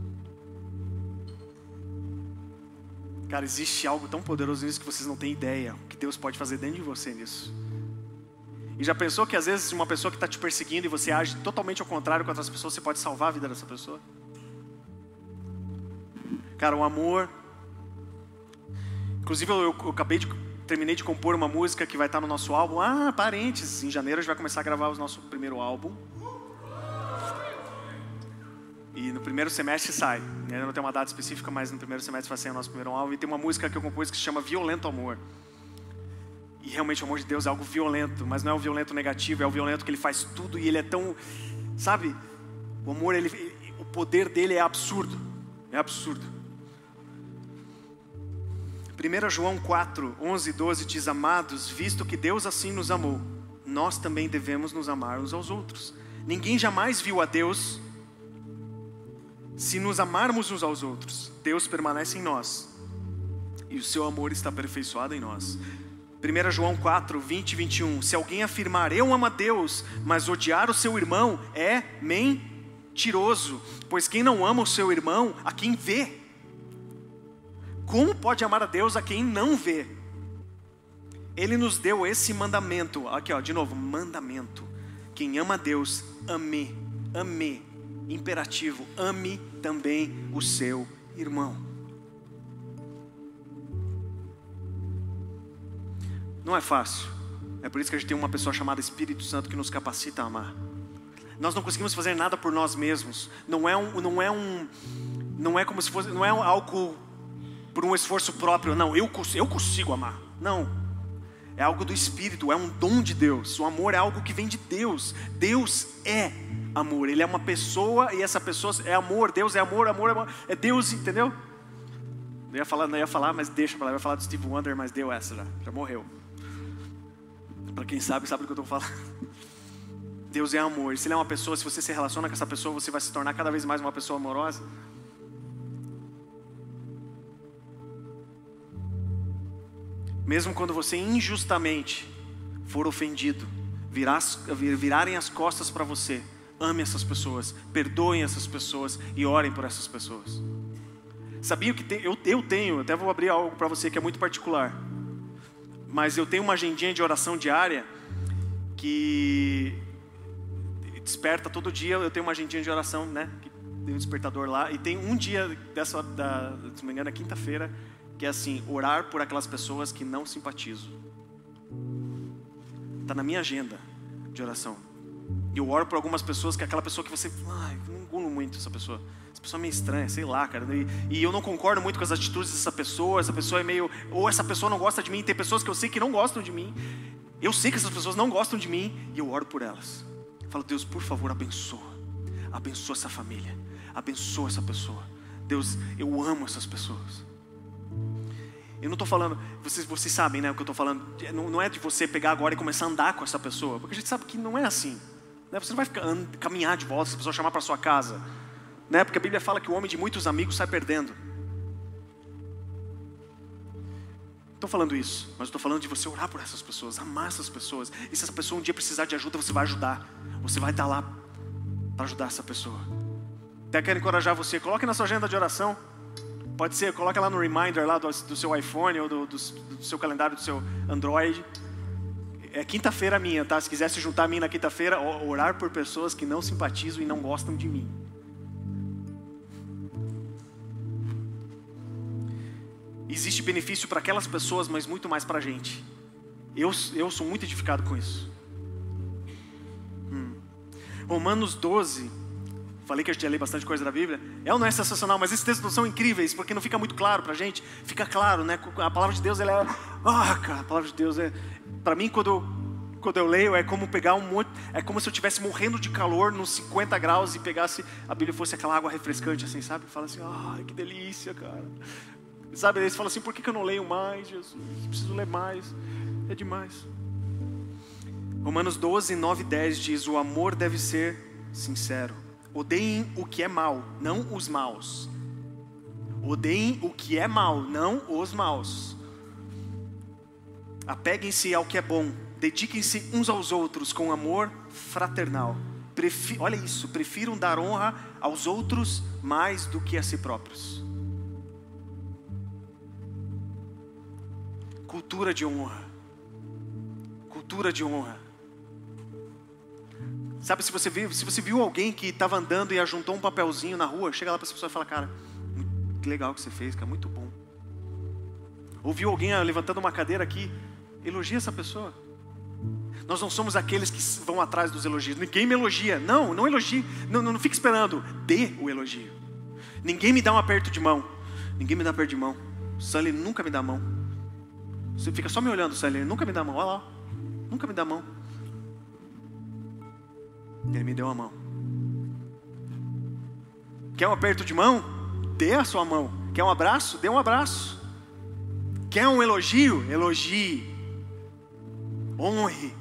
Cara, existe algo tão poderoso nisso que vocês não têm ideia. O que Deus pode fazer dentro de você nisso. E já pensou que às vezes uma pessoa que está te perseguindo e você age totalmente ao contrário com outras pessoas, você pode salvar a vida dessa pessoa? Cara, o amor... Inclusive eu terminei de compor uma música que vai estar no nosso álbum. Parênteses, em janeiro a gente vai começar a gravar o nosso primeiro álbum. E no primeiro semestre sai. Ainda não tem uma data específica, mas no primeiro semestre vai sair o nosso primeiro álbum. E tem uma música que eu compus que se chama Violento Amor. E realmente o amor de Deus é algo violento, mas não é um violento negativo, é o violento que Ele faz tudo e Ele é tão... Sabe, o amor, o poder dele é absurdo. É absurdo. 1 João 4, 11 e 12 diz: Amados, visto que Deus assim nos amou, nós também devemos nos amar uns aos outros. Ninguém jamais viu a Deus. Se nos amarmos uns aos outros, Deus permanece em nós e o seu amor está aperfeiçoado em nós. 1 João 4, 20 e 21. Se alguém afirmar, eu amo a Deus, mas odiar o seu irmão, é mentiroso. Pois quem não ama o seu irmão, a quem vê, como pode amar a Deus a quem não vê? Ele nos deu esse mandamento. Aqui, ó, de novo, mandamento. Quem ama a Deus, ame, imperativo, ame também o seu irmão. Não é fácil. É por isso que a gente tem uma pessoa chamada Espírito Santo que nos capacita a amar. Nós não conseguimos fazer nada por nós mesmos. Não é como se fosse, não é algo por um esforço próprio. Não, eu consigo amar. Não. É algo do Espírito, é um dom de Deus. O amor é algo que vem de Deus. Deus é amor. Ele é uma pessoa e essa pessoa é amor. Deus é amor, é Deus, entendeu? Não ia falar, mas deixa pra lá. Eu ia falar do Steve Wonder, mas deu essa já morreu. Para quem sabe do que eu estou falando. Deus é amor. Se Ele é uma pessoa, se você se relaciona com essa pessoa, você vai se tornar cada vez mais uma pessoa amorosa. Mesmo quando você injustamente for ofendido, virarem as costas para você, ame essas pessoas, perdoem essas pessoas e orem por essas pessoas. Sabia que eu tenho, até vou abrir algo para você que é muito particular, mas eu tenho uma agendinha de oração diária que desperta todo dia. Eu tenho uma agendinha de oração, né? Que tem um despertador lá. E tem um dia se não me engano é quinta-feira, que é assim: orar por aquelas pessoas que não simpatizo. Está na minha agenda de oração. Eu oro por algumas pessoas que é aquela pessoa que você... eu não engulo muito essa pessoa. Essa pessoa é meio estranha, sei lá, cara. E eu não concordo muito com as atitudes dessa pessoa. Essa pessoa é meio... Ou essa pessoa não gosta de mim. Tem pessoas que eu sei que não gostam de mim. Eu sei que essas pessoas não gostam de mim. E eu oro por elas. Eu falo: Deus, por favor, abençoa. Abençoa essa família. Abençoa essa pessoa. Deus, eu amo essas pessoas. Eu não estou falando... Vocês sabem, né, o que eu estou falando. Não é de você pegar agora e começar a andar com essa pessoa. Porque a gente sabe que não é assim. Você não vai caminhar de volta, se a pessoa chamar para sua casa, né? Porque a Bíblia fala que o homem de muitos amigos sai perdendo. Estou falando isso, mas estou falando de você orar por essas pessoas, amar essas pessoas. E se essa pessoa um dia precisar de ajuda, você vai ajudar. Você vai estar lá para ajudar essa pessoa. Até quero encorajar você, coloque na sua agenda de oração. Pode ser, coloque lá no reminder lá do seu iPhone ou do seu calendário do seu Android. É quinta-feira minha, tá? Se quiser se juntar a mim na quinta-feira, orar por pessoas que não simpatizam e não gostam de mim. existe benefício para aquelas pessoas, mas muito mais para a gente. Eu sou muito edificado com isso. Romanos 12, falei que a gente ia ler bastante coisa da Bíblia. É ou não é sensacional? Mas esses textos são incríveis, porque não fica muito claro pra gente. Fica claro, né? A palavra de Deus, ela é... cara, a palavra de Deus é... Pra mim, quando eu leio, é como pegar um monte... É como se eu estivesse morrendo de calor nos 50 graus e pegasse a Bíblia e fosse aquela água refrescante, assim, sabe? Fala assim, que delícia, cara. Sabe, aí você fala assim, por que eu não leio mais, Jesus? Preciso ler mais. É demais. Romanos 12, 9 e 10 diz, o amor deve ser sincero. Odeiem o que é mal, não os maus. Odeiem o que é mal, não os maus. Apeguem-se ao que é bom. Dediquem-se uns aos outros com amor fraternal. Olha isso, prefiram dar honra aos outros mais do que a si próprios. Cultura de honra. Cultura de honra. Sabe, se você viu alguém que estava andando e ajuntou um papelzinho na rua, chega lá para essa pessoa e fala, cara, que legal que você fez, cara, muito bom. Ou viu alguém levantando uma cadeira aqui, elogia essa pessoa. Nós não somos aqueles que vão atrás dos elogios. Ninguém me elogia. Não elogie. Não fique esperando. Dê o elogio. Ninguém me dá um aperto de mão. Ninguém me dá aperto de mão. O Sully nunca me dá a mão. Você fica só me olhando, Sully. Ele nunca me dá a mão. Olha lá. Nunca me dá a mão. Ele me deu a mão. Quer um aperto de mão? Dê a sua mão. Quer um abraço? Dê um abraço. Quer um elogio? Elogie. Honre.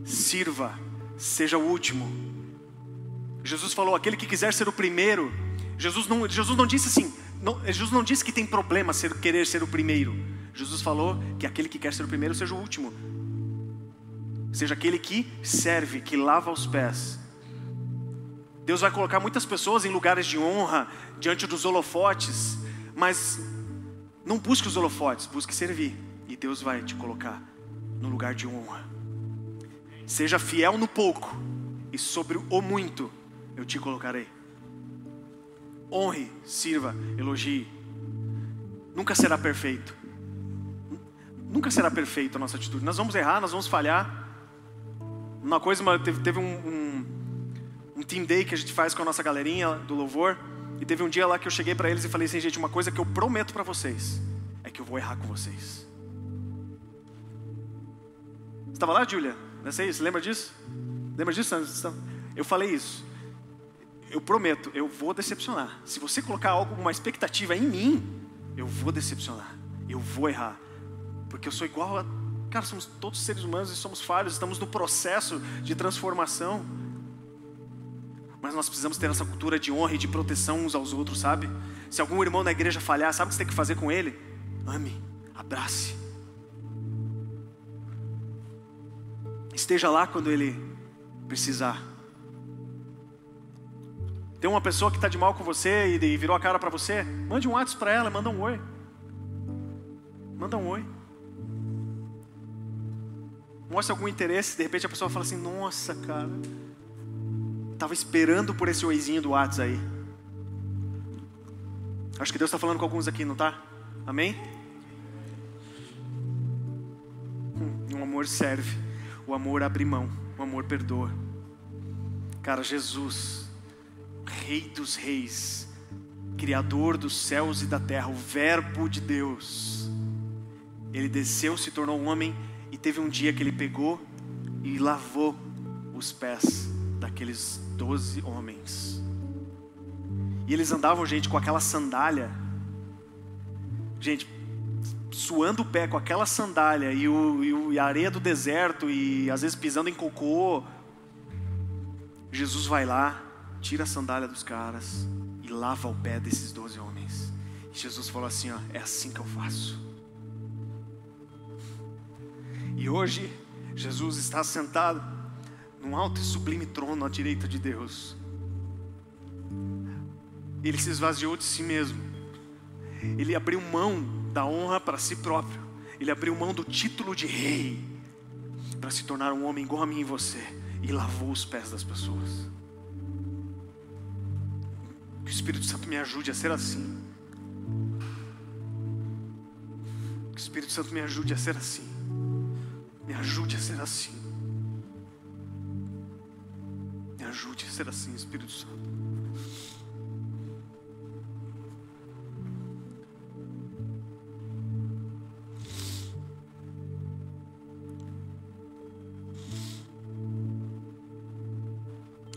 Sirva. Seja o último. Jesus falou, aquele que quiser ser o primeiro. Jesus não disse assim. Jesus não disse que tem problema querer ser o primeiro. Jesus falou que aquele que quer ser o primeiro seja o último. Seja aquele que serve, que lava os pés. Deus vai colocar muitas pessoas em lugares de honra, diante dos holofotes, mas não busque os holofotes, busque servir. E Deus vai te colocar no lugar de honra. Seja fiel no pouco, e sobre o muito eu te colocarei. Honre, sirva, elogie. Nunca será perfeito. Nunca será perfeito a nossa atitude. Nós vamos errar, nós vamos falhar. Uma coisa, teve um team day que a gente faz com a nossa galerinha do louvor. E teve um dia lá que eu cheguei para eles e falei assim, gente, uma coisa que eu prometo para vocês é que eu vou errar com vocês. Você estava lá, Júlia? Não sei, você lembra disso? Lembra disso? Eu falei isso. Eu prometo, eu vou decepcionar. Se você colocar uma expectativa em mim, eu vou decepcionar. Eu vou errar. Porque eu sou igual a... Cara, somos todos seres humanos e somos falhos. Estamos no processo de transformação. Mas nós precisamos ter essa cultura de honra e de proteção uns aos outros, sabe? Se algum irmão na igreja falhar, sabe o que você tem que fazer com ele? Ame, abrace. Esteja lá quando ele precisar. Tem uma pessoa que está de mal com você e virou a cara para você, mande um WhatsApp para ela, manda um oi. Manda um oi. Mostra algum interesse, de repente a pessoa fala assim, nossa, cara, estava esperando por esse oizinho do WhatsApp aí. Acho que Deus está falando com alguns aqui, não está? Amém? O amor serve, o amor abre mão, o amor perdoa. Cara, Jesus, Rei dos reis, Criador dos céus e da terra, o Verbo de Deus, Ele desceu, se tornou um homem. E teve um dia que ele pegou e lavou os pés daqueles 12 homens. E eles andavam, gente, com aquela sandália. Gente, suando o pé com aquela sandália e a areia do deserto e às vezes pisando em cocô. Jesus vai lá, tira a sandália dos caras e lava o pé desses 12 homens. E Jesus falou assim, ó, é assim que eu faço. E hoje, Jesus está sentado num alto e sublime trono à direita de Deus. Ele se esvaziou de si mesmo. Ele abriu mão da honra para si próprio. Ele abriu mão do título de rei para se tornar um homem igual a mim e você. E lavou os pés das pessoas. Que o Espírito Santo me ajude a ser assim. Espírito Santo, me ajude a ser assim. Me ajude a ser assim. Me ajude a ser assim, Espírito Santo.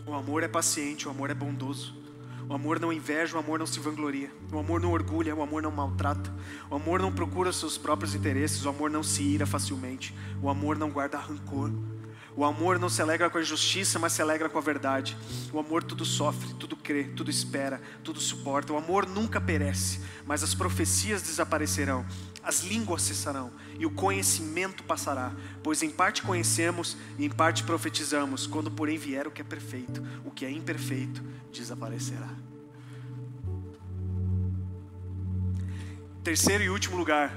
O amor é paciente, o amor é bondoso. O amor não inveja, o amor não se vangloria. O amor não orgulha, o amor não maltrata. O amor não procura seus próprios interesses. O amor não se ira facilmente. O amor não guarda rancor. O amor não se alegra com a injustiça, mas se alegra com a verdade. O amor tudo sofre, tudo crê, tudo espera, tudo suporta. O amor nunca perece, mas as profecias desaparecerão, as línguas cessarão e o conhecimento passará. Pois em parte conhecemos e em parte profetizamos. Quando porém vier o que é perfeito, o que é imperfeito desaparecerá. Terceiro e último lugar.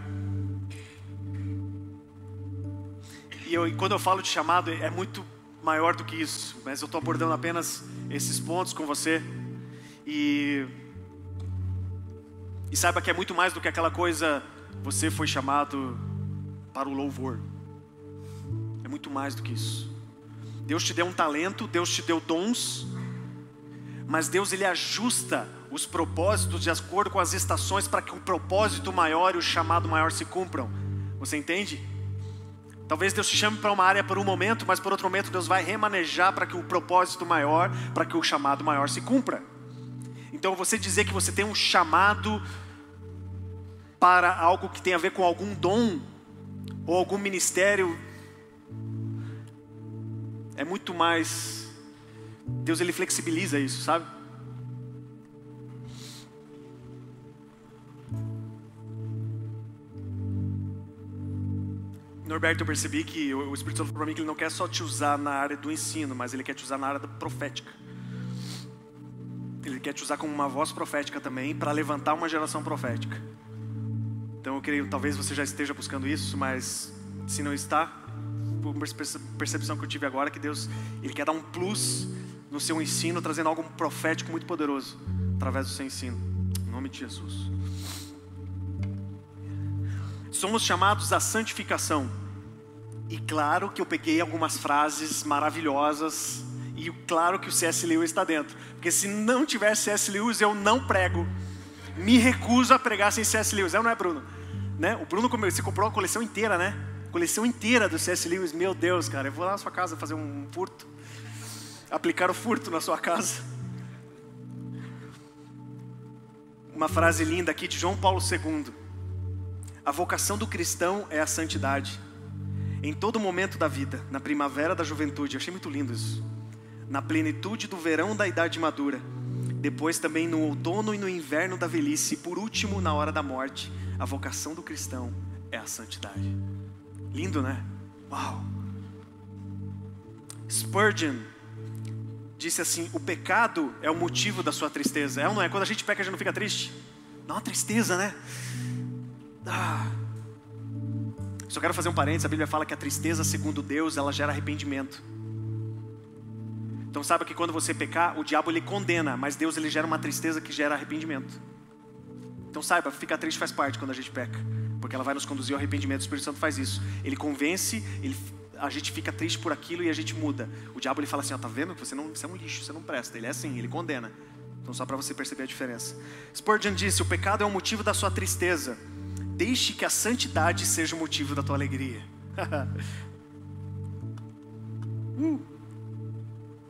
E quando eu falo de chamado, é muito maior do que isso, mas eu estou abordando apenas esses pontos com você. E saiba que é muito mais do que aquela coisa, você foi chamado para o louvor. É muito mais do que isso. Deus te deu um talento, Deus te deu dons, mas Deus, Ele ajusta os propósitos de acordo com as estações para que o propósito maior e o chamado maior se cumpram. Você entende? Talvez Deus te chame para uma área por um momento, mas por outro momento Deus vai remanejar para que o propósito maior, para que o chamado maior se cumpra. Então você dizer que você tem um chamado para algo que tem a ver com algum dom ou algum ministério, é muito mais. Deus, Ele flexibiliza isso, sabe? Norberto, eu percebi que o Espírito Santo falou para mim que Ele não quer só te usar na área do ensino, mas Ele quer te usar na área profética. Ele quer te usar como uma voz profética também, para levantar uma geração profética. Então eu creio, talvez você já esteja buscando isso, mas se não está, por uma percepção que eu tive agora, que Deus, Ele quer dar um plus no seu ensino, trazendo algo profético muito poderoso, através do seu ensino. Em nome de Jesus. Somos chamados à santificação. E claro que eu peguei algumas frases maravilhosas. E claro que o C.S. Lewis está dentro. Porque se não tivesse C.S. Lewis, eu não prego. Me recuso a pregar sem C.S. Lewis. Não é, Bruno? Né? O Bruno, você comprou a coleção inteira, né? Coleção inteira do C.S. Lewis. Meu Deus, cara. Eu vou lá na sua casa fazer um furto. Aplicar o furto na sua casa. Uma frase linda aqui de João Paulo II. A vocação do cristão é a santidade. Em todo momento da vida, na primavera da juventude, eu achei muito lindo isso. Na plenitude do verão da idade madura, depois também no outono e no inverno da velhice, e por último na hora da morte, a vocação do cristão é a santidade. Lindo, né? Uau! Spurgeon disse assim: o pecado é o motivo da sua tristeza. É ou não é? Quando a gente peca, a gente não fica triste? Dá uma tristeza, né? Só quero fazer um parênteses. A Bíblia fala que a tristeza, segundo Deus, ela gera arrependimento. Então saiba que quando você pecar, o diabo ele condena, mas Deus ele gera uma tristeza que gera arrependimento. Então saiba, ficar triste faz parte quando a gente peca, porque ela vai nos conduzir ao arrependimento. O Espírito Santo faz isso. Ele convence, a gente fica triste por aquilo e a gente muda. O diabo ele fala assim: ó, tá vendo que você é um lixo, você não presta. Ele é assim, ele condena. Então só para você perceber a diferença. Spurgeon disse: o pecado é o motivo da sua tristeza. Deixe que a santidade seja o motivo da tua alegria.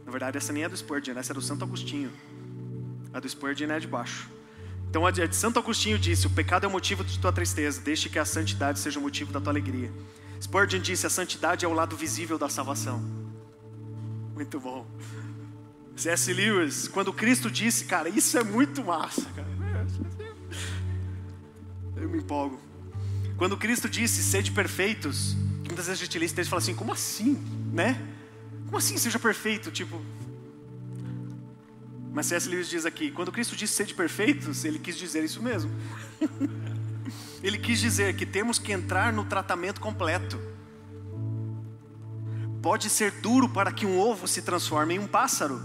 Na verdade, essa nem é do Spurgeon, essa é do Santo Agostinho. A do Spurgeon é de baixo. Então a de Santo Agostinho disse: o pecado é o motivo de tua tristeza. Deixe que a santidade seja o motivo da tua alegria. Spurgeon disse: a santidade é o lado visível da salvação. Muito bom. C.S. Lewis, quando Cristo disse, cara, isso é muito massa, cara. Eu me empolgo. Quando Cristo disse: sede perfeitos, muitas vezes a gente lê esse texto e fala assim: como assim, né? Como assim seja perfeito? Tipo, mas C.S. Lewis diz aqui: quando Cristo disse sede perfeitos, Ele quis dizer isso mesmo. Ele quis dizer que temos que entrar no tratamento completo. Pode ser duro para que um ovo se transforme em um pássaro.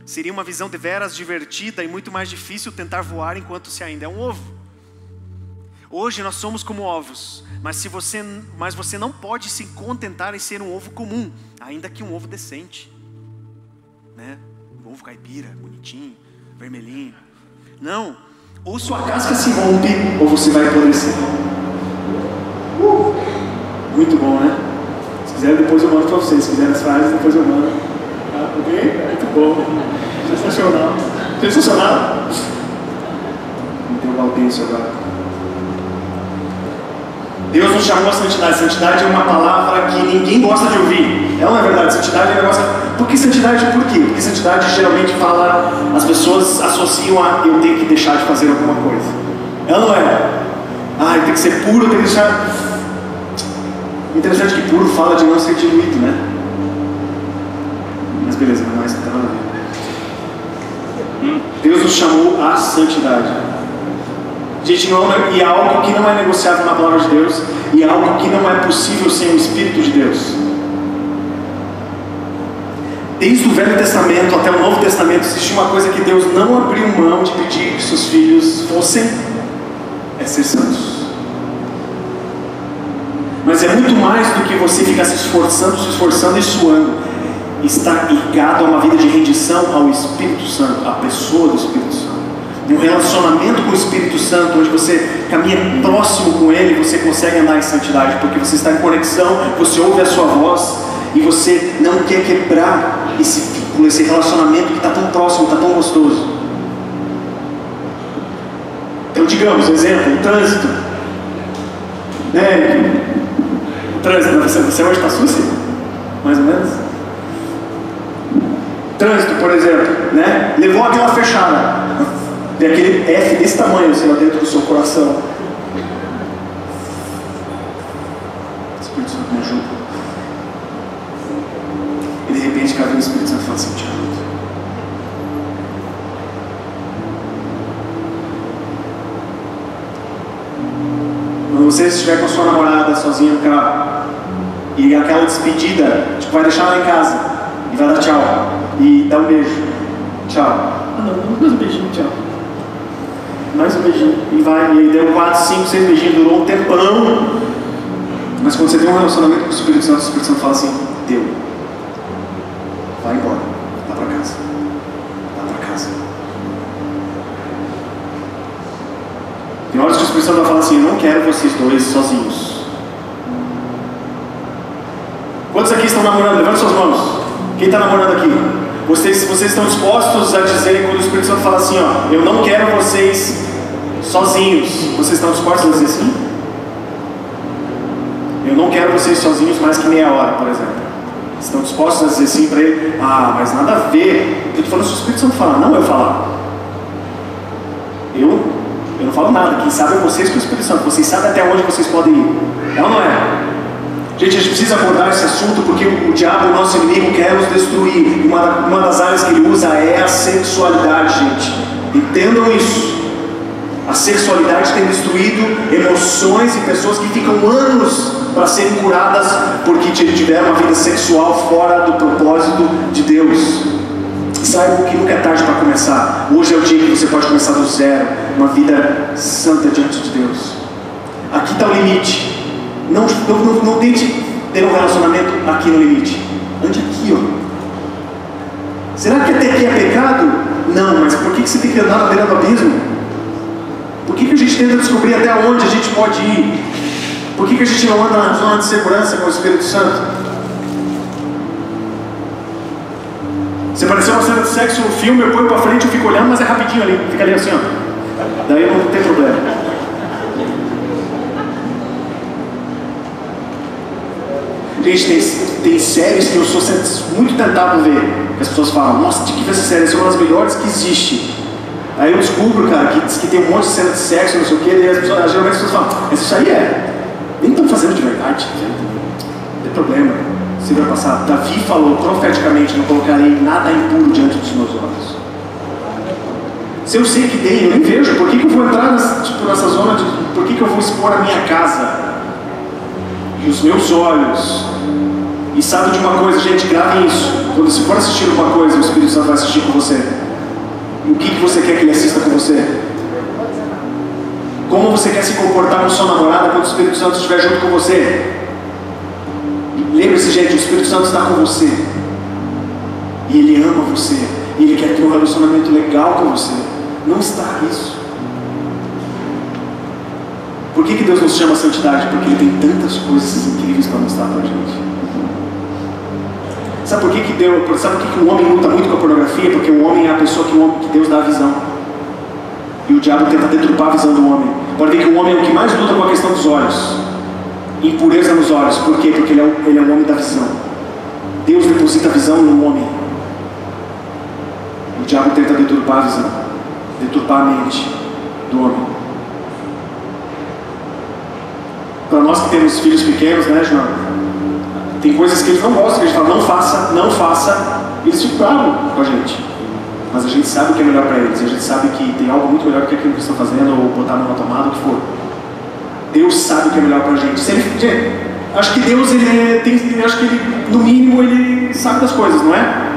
Seria uma visão deveras divertida e muito mais difícil tentar voar enquanto se ainda é um ovo. Hoje nós somos como ovos, mas você não pode se contentar em ser um ovo comum, ainda que um ovo decente, né? Um ovo caipira, bonitinho, vermelhinho. Não, ou sua casca se rompe, ou você vai apodrecer. Muito bom, né? Se quiser depois eu mando para vocês, se quiserem as frases depois eu mando. Ok? Muito bom. Sensacional. Sensacional. Vou interrogar o texto agora. Deus nos chamou a santidade. Santidade é uma palavra que ninguém gosta de ouvir. Não é verdade? Santidade é um negócio... Por que santidade? Por quê? Porque santidade geralmente fala... As pessoas associam a eu tenho que deixar de fazer alguma coisa. Ela não é. Ah, eu tenho que ser puro, eu tenho que deixar... Interessante que puro fala de não ser diluído, né? Mas beleza, não é isso que está nada a ver. Deus nos chamou à santidade. Gente, e é algo que não é negociável na palavra de Deus, e é algo que não é possível sem o Espírito de Deus. Desde o Velho Testamento até o Novo Testamento existe uma coisa que Deus não abriu mão de pedir que seus filhos fossem, é ser santos. Mas é muito mais do que você ficar se esforçando e suando. Está ligado a uma vida de rendição ao Espírito Santo, à pessoa do Espírito Santo. Um relacionamento com o Espírito Santo, onde você caminha próximo com Ele, você consegue andar em santidade, porque você está em conexão, você ouve a sua voz, e você não quer quebrar esse vínculo, esse relacionamento que está tão próximo, está tão gostoso. Então, digamos, exemplo, o trânsito. Né? O trânsito, você hoje está sucio? Mais ou menos? Trânsito, por exemplo, né? Levou aquela fechada. Tem aquele F desse tamanho assim lá dentro do seu coração. Espírito Santo me ajuda. E de repente cada um Espírito Santo fala assim: te ajuda. Quando você estiver com a sua namorada sozinha no carro, e aquela despedida, tipo, vai deixar ela em casa e vai dar tchau e dá um beijo, tchau. Não, mais um beijinho, tchau. Mais um beijinho, e vai, e aí deu 4, 5, 6 beijinhos, durou um tempão. Mas quando você tem um relacionamento com o Espírito Santo fala assim: deu, vai embora, dá pra casa, dá pra casa. Tem horas que o Espírito Santo vai falar assim: eu não quero vocês dois sozinhos. Quantos aqui estão namorando? Levanta suas mãos. Quem está namorando aqui? Vocês estão dispostos a dizer, quando o Espírito Santo fala assim, ó, eu não quero vocês sozinhos, vocês estão dispostos a dizer sim? Eu não quero vocês sozinhos mais que meia hora, por exemplo. Estão dispostos a dizer sim para ele? Ah, mas nada a ver. Eu estou falando se o Espírito Santo falar, não eu falar. Eu não falo nada, quem sabe é vocês com o Espírito Santo, vocês sabem até onde vocês podem ir. É ou não é? Gente, a gente precisa abordar esse assunto porque o diabo, o nosso inimigo, quer nos destruir. Uma das áreas que ele usa é a sexualidade, gente. Entendam isso. A sexualidade tem destruído emoções e pessoas que ficam anos para serem curadas porque tiveram uma vida sexual fora do propósito de Deus. Saibam que nunca é tarde para começar. Hoje é o dia que você pode começar do zero, uma vida santa diante de Deus. Aqui está o limite. Não tente ter um relacionamento aqui no limite. Ande aqui, ó. Será que até aqui é pecado? Não, mas por que você tem que andar na beira do abismo? Por que a gente tenta descobrir até onde a gente pode ir? Por que a gente não anda na zona de segurança com o Espírito Santo? Se aparecer uma cena de sexo no filme, eu ponho pra frente, eu fico olhando, mas é rapidinho ali. Fica ali assim, ó. Daí não tem problema. Gente, tem séries que eu sou muito tentado ver. Que as pessoas falam, nossa, tinha que ver essa série, essa é uma das melhores que existe. Aí eu descubro, cara, que diz que tem um monte de cena de sexo, não sei o que, e geralmente as pessoas falam, mas isso aí nem estão fazendo de verdade, não tem problema, você vai passar. Davi falou profeticamente, não colocarei nada impuro diante dos meus olhos. Se eu sei que tem, eu nem vejo, por que eu vou entrar nessa zona de, por que eu vou expor a minha casa? E os meus olhos. E sabe de uma coisa, gente, gravem isso. Quando você for assistir uma coisa, o Espírito Santo vai assistir com você. E o que você quer que ele assista com você? Como você quer se comportar com sua namorada quando o Espírito Santo estiver junto com você. Lembre-se, gente, o Espírito Santo está com você. E Ele ama você. E Ele quer ter um relacionamento legal com você. Não está isso. Por que Deus nos chama a santidade? Porque Ele tem tantas coisas incríveis para mostrar para a gente. Sabe por que o homem luta muito com a pornografia? Porque o homem é a pessoa que Deus dá a visão. E o diabo tenta deturpar a visão do homem. Pode ver que o homem é o que mais luta com a questão dos olhos. Impureza nos olhos. Por quê? Porque ele é o homem da visão. Deus deposita a visão no homem. O diabo tenta deturpar a visão. Deturpar a mente do homem. Para nós que temos filhos pequenos, né, João? Tem coisas que eles não gostam, que a gente fala, não faça, não faça. E eles ficam bravos com a gente. Mas a gente sabe o que é melhor para eles. A gente sabe que tem algo muito melhor do que aquilo que eles estão fazendo, ou botar a mão na tomada, o que for. Deus sabe o que é melhor para a gente. Acho que Deus, acho que Ele, no mínimo, Ele sabe das coisas, não é?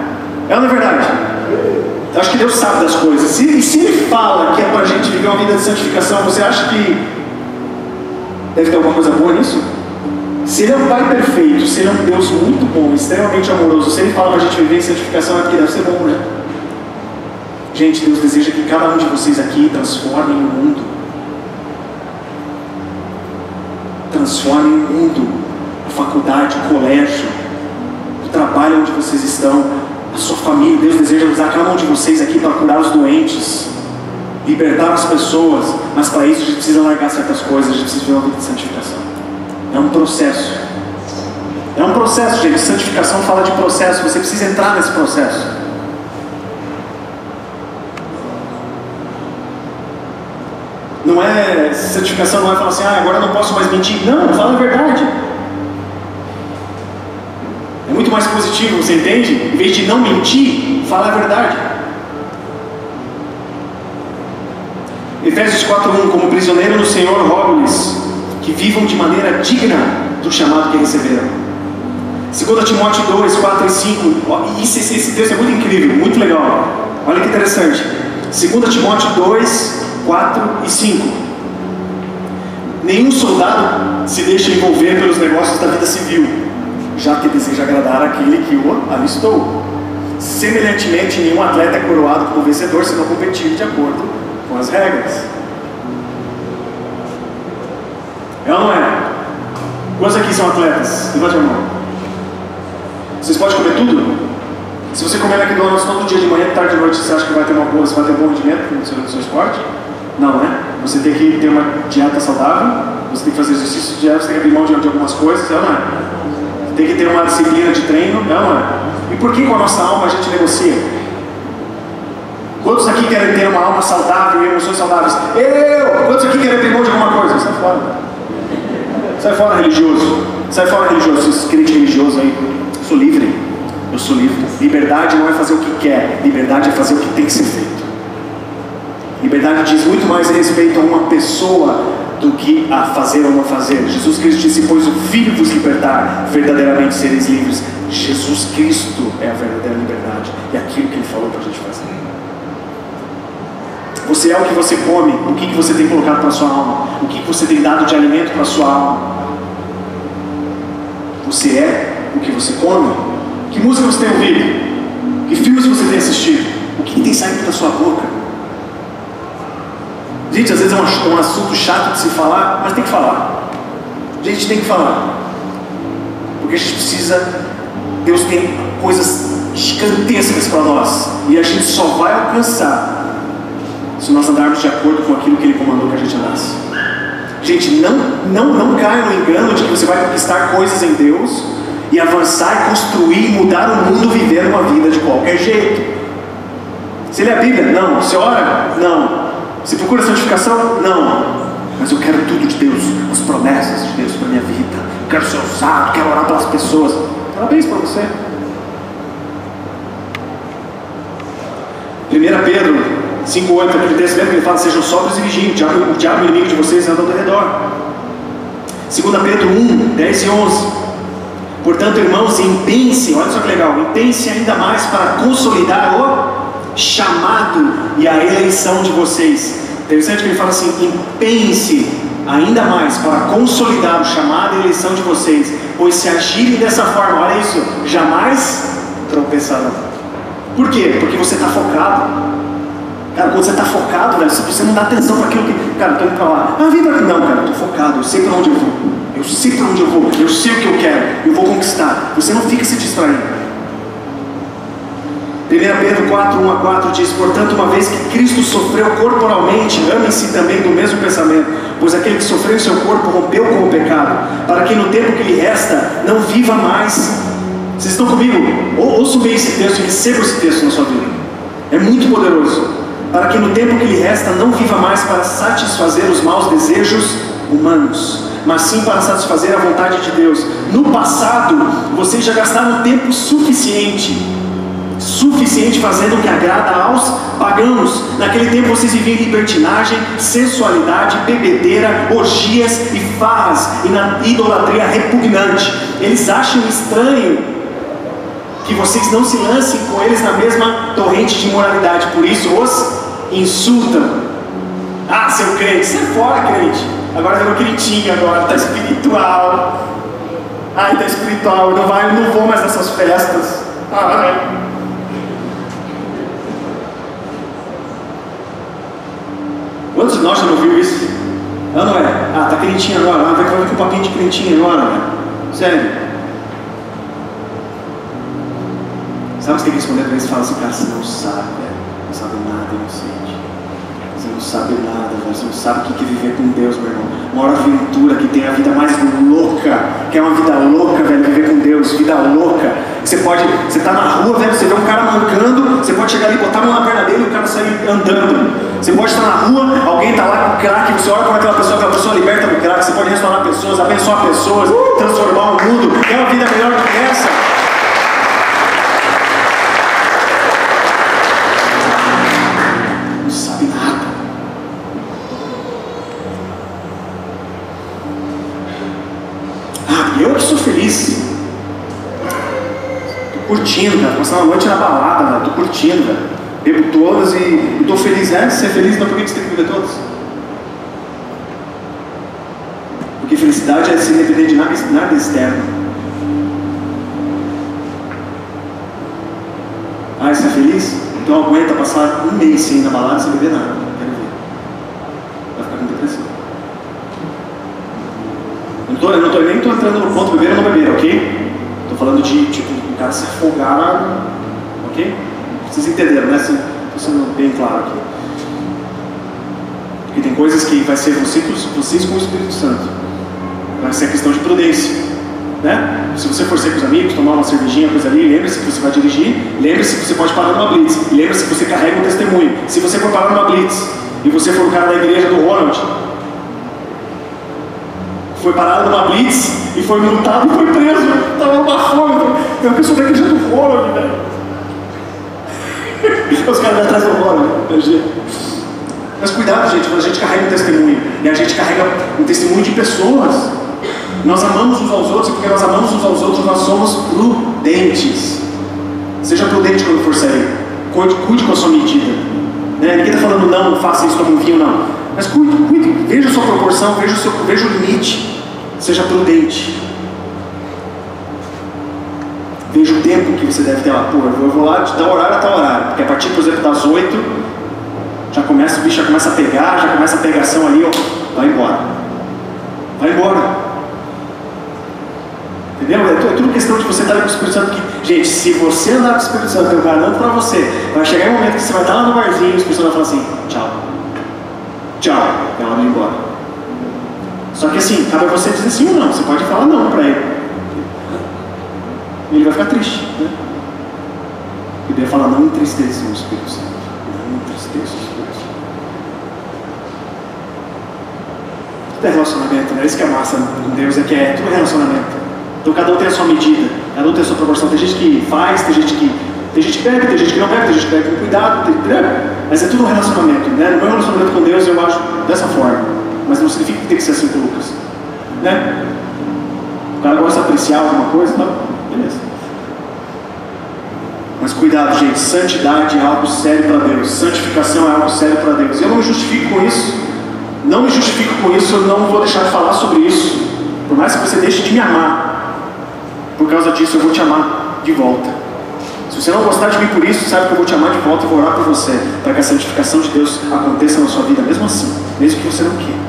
É ou não é verdade? Acho que Deus sabe das coisas. E se Ele fala que é para a gente viver uma vida de santificação, você acha que deve ter alguma coisa boa nisso? Se Ele é um Pai perfeito, se Ele é um Deus muito bom, extremamente amoroso, se Ele fala para a gente viver em santificação, é porque deve ser bom, né? Gente, Deus deseja que cada um de vocês aqui transforme o mundo. Transforme o mundo, a faculdade, o colégio, o trabalho onde vocês estão, a sua família. Deus deseja usar cada um de vocês aqui para curar os doentes, libertar as pessoas. Mas para isso a gente precisa largar certas coisas, a gente precisa viver uma vida de santificação. É um processo. É um processo, gente. Santificação fala de processo. Você precisa entrar nesse processo. Não é, santificação não é falar assim, agora eu não posso mais mentir. Não, fala a verdade. É muito mais positivo, você entende? Em vez de não mentir, fala a verdade. Efésios 4:1, como prisioneiro no Senhor, rogo-lhes que vivam de maneira digna do chamado que receberam. 2 Timóteo 2, 4 e 5. Esse texto é muito incrível, muito legal. Olha que interessante. 2 Timóteo 2, 4 e 5. Nenhum soldado se deixa envolver pelos negócios da vida civil, já que deseja agradar aquele que o alistou. Semelhantemente, nenhum atleta é coroado como vencedor se não competir de acordo com as regras. É ou não é? Quantos aqui são atletas? Levante a mão. Vocês podem comer tudo? Se você comer McDonald's todo dia de manhã, tarde e noite, você acha que você vai ter um bom rendimento no seu esporte? Não, né? Você tem que ter uma dieta saudável, você tem que fazer exercício diário, você tem que abrir mão de algumas coisas, é ou não é? Você tem que ter uma disciplina de treino, é ou não é? E por que com a nossa alma a gente negocia? Quantos aqui querem ter uma alma saudável e emoções saudáveis? Quantos aqui querem ter mão de alguma coisa? Sai fora. Sai fora, religioso. Sai fora, religioso. Esses crentes religiosos aí. Eu sou livre. Eu sou livre. Liberdade não é fazer o que quer. Liberdade é fazer o que tem que ser feito. Liberdade diz muito mais respeito a uma pessoa do que a fazer ou não fazer. Jesus Cristo disse, pois o Filho vos libertar, verdadeiramente sereis livres. Jesus Cristo é a verdadeira liberdade. E aquilo que Ele falou para a gente fazer. Você é o que você come. O que você tem colocado para a sua alma. O que você tem dado de alimento para a sua alma. Você é o que você come. Que música você tem ouvido? Que filmes você tem assistido? O que tem saído da sua boca? Gente, às vezes é um assunto chato de se falar, mas tem que falar. A gente tem que falar. Porque a gente precisa. Deus tem coisas gigantescas para nós. E a gente só vai alcançar se nós andarmos de acordo com aquilo que Ele comandou que a gente andasse. Gente, não caia no engano de que você vai conquistar coisas em Deus e avançar, construir, mudar o mundo, viver uma vida de qualquer jeito. Você lê a Bíblia? Não. Você ora? Não. Você procura santificação? Não. Mas eu quero tudo de Deus, as promessas de Deus para a minha vida. Eu quero ser usado, quero orar pelas pessoas. Parabéns para você. 1 Pedro 5,8, aquele texto, lembra que ele fala, sejam sóbrios e vigiem, o diabo inimigo de vocês anda ao redor. 2 Pedro 1, 10 e 11. Portanto, irmãos, empenhem-se, olha só que legal, empenhem-se ainda mais para consolidar o chamado e a eleição de vocês. Interessante que ele fala assim: empenhem-se ainda mais para consolidar o chamado e a eleição de vocês, pois se agirem dessa forma, olha isso, jamais tropeçarão. Por quê? Porque você está focado. Cara, quando você está focado, velho, você não dá atenção para aquilo que... Cara, eu estou indo para lá. Vem para cá. Não, cara, eu estou focado, eu sei para onde eu vou. Eu sei para onde eu vou, eu sei o que eu quero, eu vou conquistar. Você não fica se distraindo. 1 Pedro 4, 1-4 diz: portanto, uma vez que Cristo sofreu corporalmente, amem-se também do mesmo pensamento, pois aquele que sofreu em seu corpo rompeu com o pecado, para que no tempo que lhe resta não viva mais. Vocês estão comigo? Ouçam bem esse texto e recebam esse texto na sua vida. É muito poderoso. Para que no tempo que lhe resta não viva mais para satisfazer os maus desejos humanos, mas sim para satisfazer a vontade de Deus. No passado, vocês já gastaram tempo suficiente fazendo o que agrada aos pagãos. Naquele tempo vocês viviam em libertinagem, sensualidade, bebedeira, orgias e farras, e na idolatria repugnante. Eles acham estranho que vocês não se lancem com eles na mesma torrente de imoralidade, por isso os insultam. Ah, seu crente, sai fora, crente. Agora virou crente, agora está espiritual. Ai, está espiritual, eu não vou mais nessas festas. Ai. Quantos de nós já não ouviu isso? Não é? Ah, tá crentinho agora, vai com um papinho de crentinho agora, velho. Sério. Sabe o que você tem que responder para eles? Você fala assim: cara, você não sabe, velho. Não sabe nada, inocente. Você não sabe nada, velho. Você não sabe o que é viver com Deus, meu irmão. Maior aventura que tem, a vida mais louca, que é uma vida louca, velho, viver com Deus, vida louca. Você tá na rua, velho, você vê um cara mancando, você pode chegar ali, botar a mão na perna dele e o cara sair andando. Você pode estar na rua, alguém tá lá com crack, você olha para aquela pessoa liberta do crack, você pode restaurar pessoas, abençoar pessoas, transformar o mundo. Quer uma vida melhor do que essa? Eu que sou feliz. Tô curtindo, cara. Passar uma noite na balada, velho. Tô curtindo, velho. Bebo todas e tô feliz. Se é feliz, então por que você tem que beber todas? Porque felicidade é se depender de nada externo. Você é feliz? Então aguenta passar um mês sem ir na balada sem beber nada. Quero ver. Vai ficar com depressão. Eu nem estou entrando no ponto beber ou não beber, ok? Estou falando de, tipo, o cara se afogar, ok? Vocês entenderam, né? Estou sendo bem claro aqui. Porque tem coisas que vai ser vocês com o Espírito Santo. Vai ser questão de prudência, né? Se você for ser com os amigos, tomar uma cervejinha, coisa ali, lembre-se que você vai dirigir, lembre-se que você pode parar numa blitz, lembre-se que você carrega um testemunho. Se você for parar numa blitz e você for o cara da igreja do Ronald, foi parado numa blitz e foi multado e foi preso. Estava numa fome. Tem uma pessoa da igreja do Ronald, velho. Os caras atrás do Ronald. Mas cuidado, gente, quando a gente carrega um testemunho, e a gente carrega um testemunho de pessoas, nós amamos uns aos outros, e porque nós amamos uns aos outros, nós somos prudentes. Seja prudente quando for sair. Cuide com a sua medida. Né? Ninguém está falando não faça isso como um vinho, não. Mas cuide, veja a sua proporção, veja o limite. Seja prudente. Veja o tempo que você deve ter lá. Pô, eu vou lá de tal horário a tal horário. Porque a partir, por exemplo, das 8, o bicho já começa a pegar, já começa a pegação ali, ó. Vai embora. Vai embora. Entendeu? É tudo questão de você estar com o Espírito Santo. Que, gente, se você andar com o Espírito Santo, eu garanto pra você, vai chegar um momento que você vai estar lá no barzinho e o Espírito Santo vai falar assim: tchau. Tchau. É hora de ir embora. Só que assim, cabe a você dizer sim ou não. Você pode falar não para ele. E ele vai ficar triste, né? E deve falar: não entristeça o Espírito Santo. Não entristeça o Espírito Santo. Tudo é relacionamento, né? Isso que é massa com Deus, é que é tudo relacionamento. Então cada um tem a sua medida, cada um tem a sua proporção. Tem gente que faz, tem gente que bebe, tem gente que não bebe, tem gente que bebe com cuidado, mas é tudo um relacionamento, né? No meu relacionamento com Deus eu acho dessa forma. Mas não significa que tem que ser assim com o Lucas, né? O cara gosta de apreciar alguma coisa, não? Beleza. Mas cuidado, gente, santidade é algo sério para Deus, santificação é algo sério para Deus. Eu não me justifico com isso, eu não vou deixar de falar sobre isso. Por mais que você deixe de me amar, por causa disso eu vou te amar de volta. Se você não gostar de mim por isso, sabe que eu vou te amar de volta e vou orar por você, para que a santificação de Deus aconteça na sua vida, mesmo assim, mesmo que você não queira.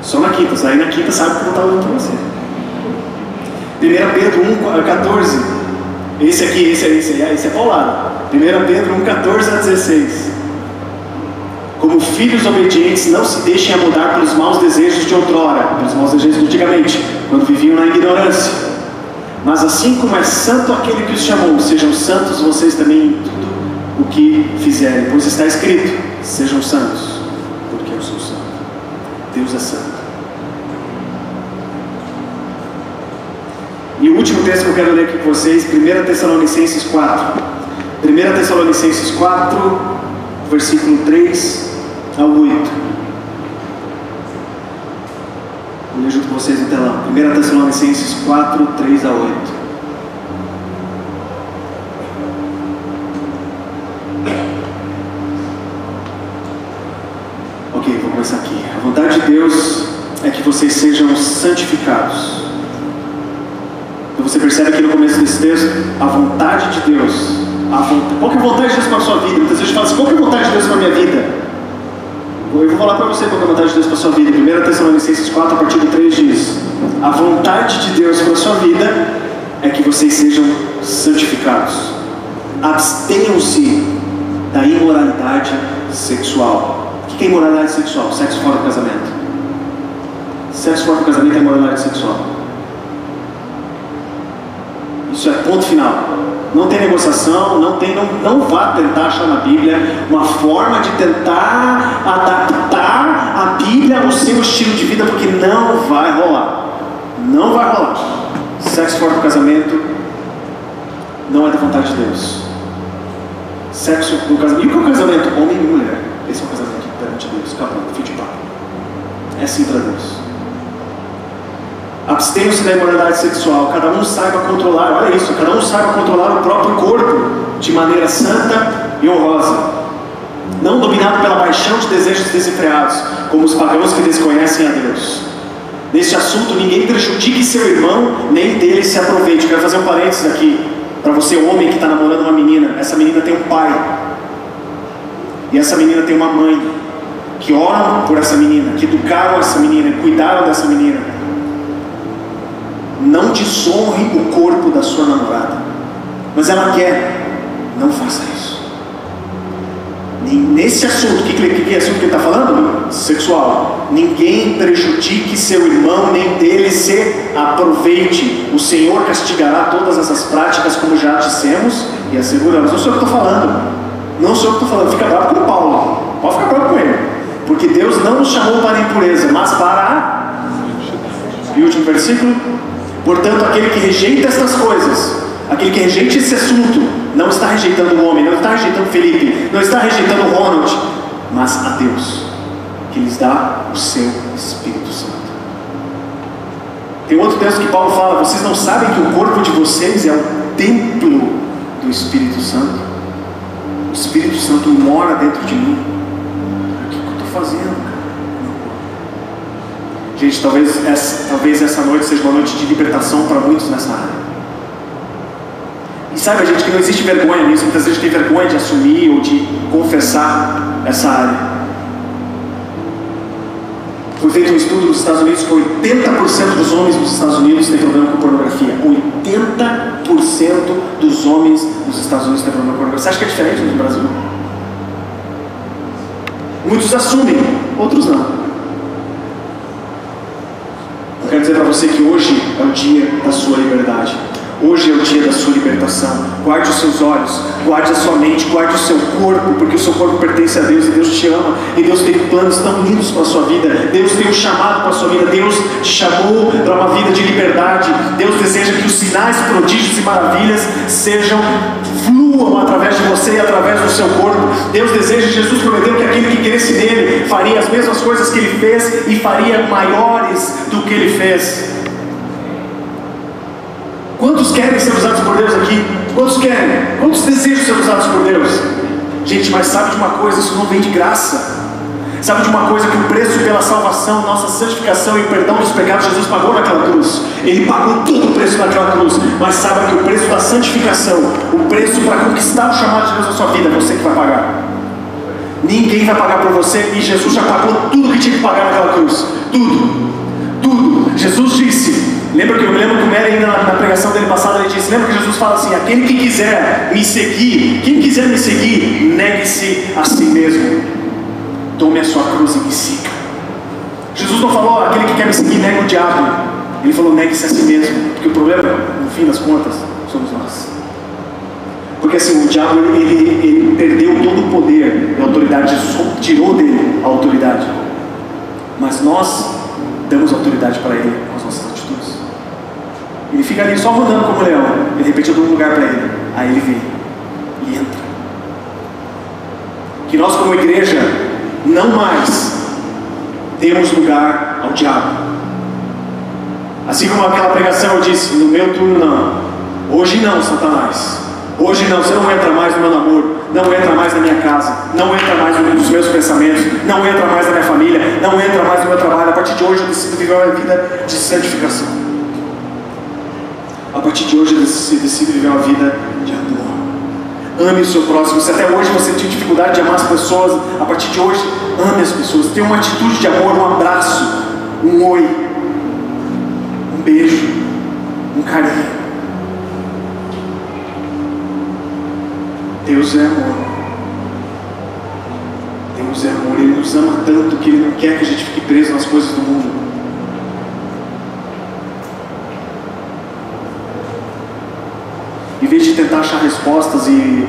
Só na quinta, aí na quinta sabe que eu vou estar orando por você. 1 Pedro 1,14. Esse é paulado. 1 Pedro 1,14 a 16. Como filhos obedientes, não se deixem amodar pelos maus desejos de outrora, pelos maus desejos de antigamente, quando viviam na ignorância. Mas assim como é santo aquele que os chamou, sejam santos vocês também em tudo o que fizerem, pois está escrito: sejam santos, porque eu sou santo. Deus é santo. E o último texto que eu quero ler aqui com vocês, 1 Tessalonicenses 4. 1 Tessalonicenses 4, versículo 3 ao 8. Vou ler junto com vocês no telão. 1 Tessalonicenses 4, 3 a 8. Ok, vou começar aqui. A vontade de Deus é que vocês sejam santificados. Então você percebe aqui no começo desse texto, a vontade de Deus. Qual que é a vontade de Deus para a sua vida? Muitas vezes fala assim: qual que é a vontade de Deus para a minha vida? Eu vou falar para você qual que é a vontade de Deus para a sua vida. 1 Tessalonicenses 4, a partir do 3 diz: a vontade de Deus para a sua vida é que vocês sejam santificados. Abstenham-se da imoralidade sexual. O que é imoralidade sexual? Sexo fora do casamento. Sexo fora do casamento é imoralidade sexual. Isso é ponto final. Não tem negociação, não vá tentar achar na Bíblia uma forma de tentar adaptar a Bíblia ao seu estilo de vida, porque não vai rolar. Não vai rolar. Sexo fora do casamento não é da vontade de Deus. Sexo no casamento. E o que é o casamento? Homem e mulher. Esse é o casamento perante Deus. Acabou, fim de papo. É assim para Deus. Abstenham-se da imoralidade sexual. Cada um saiba controlar, olha isso, cada um saiba controlar o próprio corpo de maneira santa e honrosa, não dominado pela paixão de desejos desenfreados, como os pagãos que desconhecem a Deus. Neste assunto, ninguém prejudique seu irmão, nem dele se aproveite. Quero fazer um parênteses aqui, para você, homem que está namorando uma menina. Essa menina tem um pai, e essa menina tem uma mãe, que oram por essa menina, que educaram essa menina, cuidaram dessa menina. Não desonre o corpo da sua namorada, mas ela quer, não faça isso. Nesse assunto, que assunto que ele está falando? Sexual. Ninguém prejudique seu irmão, nem dele se aproveite. O Senhor castigará todas essas práticas, como já dissemos e asseguramos. Não sou eu que estou falando, fica bravo com o Paulo, pode ficar bravo com ele, porque Deus não nos chamou para a impureza, mas para a... E o último versículo: portanto, aquele que rejeita estas coisas, aquele que rejeita esse assunto, não está rejeitando o homem, não está rejeitando Felipe, não está rejeitando o Ronald, mas a Deus, que lhes dá o seu Espírito Santo. Tem outro texto que Paulo fala: vocês não sabem que o corpo de vocês é o templo do Espírito Santo? O Espírito Santo mora dentro de mim. O que eu estou fazendo? Gente, talvez essa noite seja uma noite de libertação para muitos nessa área. E saiba, gente, que não existe vergonha nisso. Muitas vezes a gente tem vergonha de assumir ou de confessar essa área. Foi feito um estudo nos Estados Unidos que 80% dos homens nos Estados Unidos têm problema com pornografia. 80% dos homens nos Estados Unidos têm problema com pornografia. Você acha que é diferente no Brasil? Muitos assumem, outros não. Eu quero dizer para você que hoje é o dia da sua liberdade. Hoje é o dia da sua libertação. Guarde os seus olhos, guarde a sua mente, guarde o seu corpo, porque o seu corpo pertence a Deus e Deus te ama. E Deus tem planos tão lindos para a sua vida. Deus tem um chamado para a sua vida. Deus te chamou para uma vida de liberdade. Deus deseja que os sinais, prodígios e maravilhas fluam através de você e através do seu corpo. Deus deseja, Jesus prometeu que aquele que cresce nele faria as mesmas coisas que ele fez e faria maiores do que ele fez. Quantos querem ser usados por Deus aqui? Quantos querem? Quantos desejam ser usados por Deus? Gente, mas sabe de uma coisa? Isso não vem de graça. Sabe de uma coisa? Que o preço pela salvação, nossa santificação e o perdão dos pecados, Jesus pagou naquela cruz. Ele pagou todo o preço naquela cruz. Mas saiba que o preço da santificação, o preço para conquistar o chamado de Deus na sua vida, é você que vai pagar. Ninguém vai pagar por você, e Jesus já pagou tudo que tinha que pagar naquela cruz. Tudo. Jesus disse, eu lembro que o Mary ainda na pregação dele passada, ele disse, lembra que Jesus fala assim, aquele que quiser me seguir, quem quiser me seguir, negue-se a si mesmo. Tome a sua cruz e me siga. Jesus não falou, aquele que quer me seguir, nega o diabo. Ele falou, negue-se a si mesmo. Porque o problema, no fim das contas, somos nós. Porque assim, o diabo, ele perdeu todo o poder e a autoridade. Jesus tirou dele a autoridade. Mas nós damos autoridade para ele com as nossas atitudes. Ele fica ali só rodando como leão. De repente eu dou um lugar para ele. Aí ele vem e entra. Que nós como igreja não mais demos lugar ao diabo. Assim como aquela pregação eu disse, no meu turno não. Hoje não, Satanás. Hoje não, você não entra mais no meu namoro, não entra mais na minha casa, não entra mais nos meus pensamentos, não entra mais na minha família, não entra mais no meu trabalho. A partir de hoje eu decido viver uma vida de santificação. A partir de hoje eu decido viver uma vida de amor. Ame o seu próximo. Se até hoje você tinha dificuldade de amar as pessoas, a partir de hoje, ame as pessoas. Tenha uma atitude de amor, um abraço, um oi, um beijo, um carinho. Deus é amor. Deus é amor. Ele nos ama tanto que Ele não quer que a gente fique preso nas coisas do mundo. Em vez de tentar achar respostas em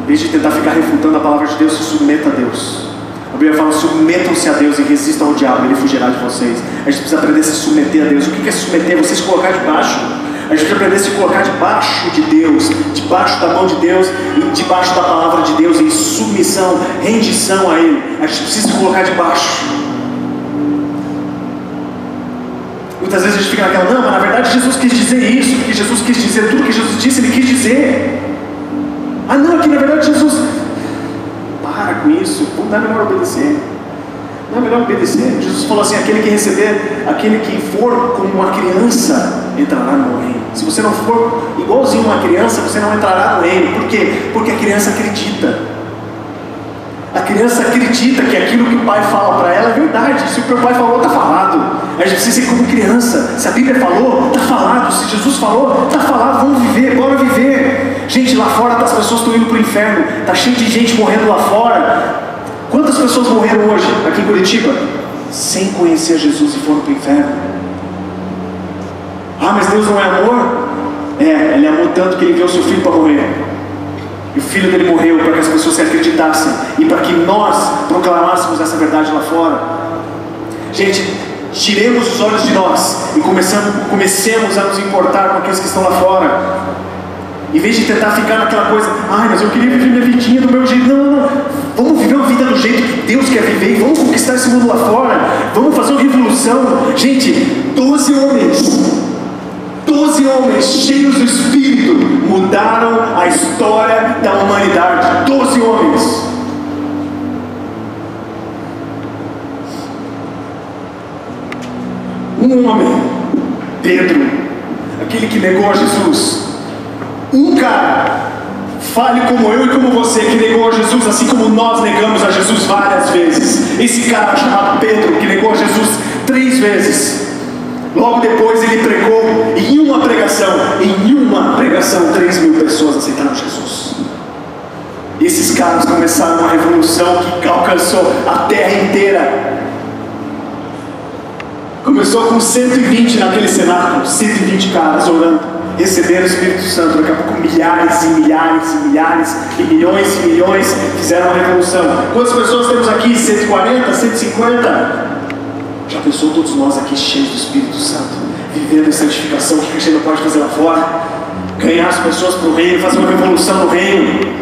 vez de tentar ficar refutando a palavra de Deus, se submeta a Deus. A Bíblia fala, submetam-se a Deus e resistam ao diabo, ele fugirá de vocês. A gente precisa aprender a se submeter a Deus. O que é se submeter? Você se colocar debaixo. A gente precisa aprender a se colocar debaixo de Deus, debaixo da mão de Deus, e debaixo da palavra de Deus, em submissão, rendição a Ele. A gente precisa se colocar debaixo. Muitas vezes a gente fica naquela, não, mas na verdade Jesus quis dizer isso, porque Jesus quis dizer tudo que Jesus disse, Ele quis dizer. Ah não, aqui na verdade Jesus... Para com isso, não é melhor obedecer. Não é melhor obedecer. Jesus falou assim, aquele que receber, aquele que for como uma criança, entrará no reino. Se você não for igualzinho uma criança, você não entrará no reino. Por quê? Porque a criança acredita. A criança acredita que aquilo que o pai fala para ela é verdade. Se o teu pai falou, está falado. A gente precisa ser como criança. Se a Bíblia falou, está falado. Se Jesus falou, está falado. Vamos viver, bora viver. Gente, lá fora as pessoas estão indo para o inferno. Está cheio de gente morrendo lá fora. Quantas pessoas morreram hoje aqui em Curitiba sem conhecer Jesus e foram para o inferno? Ah, mas Deus não é amor? É, Ele amou tanto que Ele enviou o seu Filho para morrer. E o Filho dele morreu para que as pessoas se acreditassem e para que nós proclamássemos essa verdade lá fora. Gente, tiremos os olhos de nós e comecemos a nos importar com aqueles que estão lá fora. Em vez de tentar ficar naquela coisa, mas eu queria viver minha vidinha do meu jeito. Não. Vamos viver uma vida do jeito que Deus quer viver e vamos conquistar esse mundo lá fora. Vamos fazer uma revolução. Gente, 12 homens cheios do Espírito mudaram a história da humanidade. 12 homens. Um homem, Pedro, aquele que negou a Jesus. Um cara, fale como eu e como você, que negou a Jesus, assim como nós negamos a Jesus várias vezes. Esse cara chamado Pedro, que negou a Jesus 3 vezes. Logo depois ele pregou em uma pregação 3.000 pessoas aceitaram Jesus. Esses caras começaram uma revolução que alcançou a terra inteira. Começou com 120 naquele cenáculo, 120 caras orando, receberam o Espírito Santo. Daqui a pouco milhares e milhares e milhares e milhões fizeram uma revolução. Quantas pessoas temos aqui? 140, 150? Já pensou todos nós aqui cheios do Espírito Santo, vivendo em santificação? O que a gente não pode fazer lá fora? Ganhar as pessoas para o reino, fazer uma revolução no reino.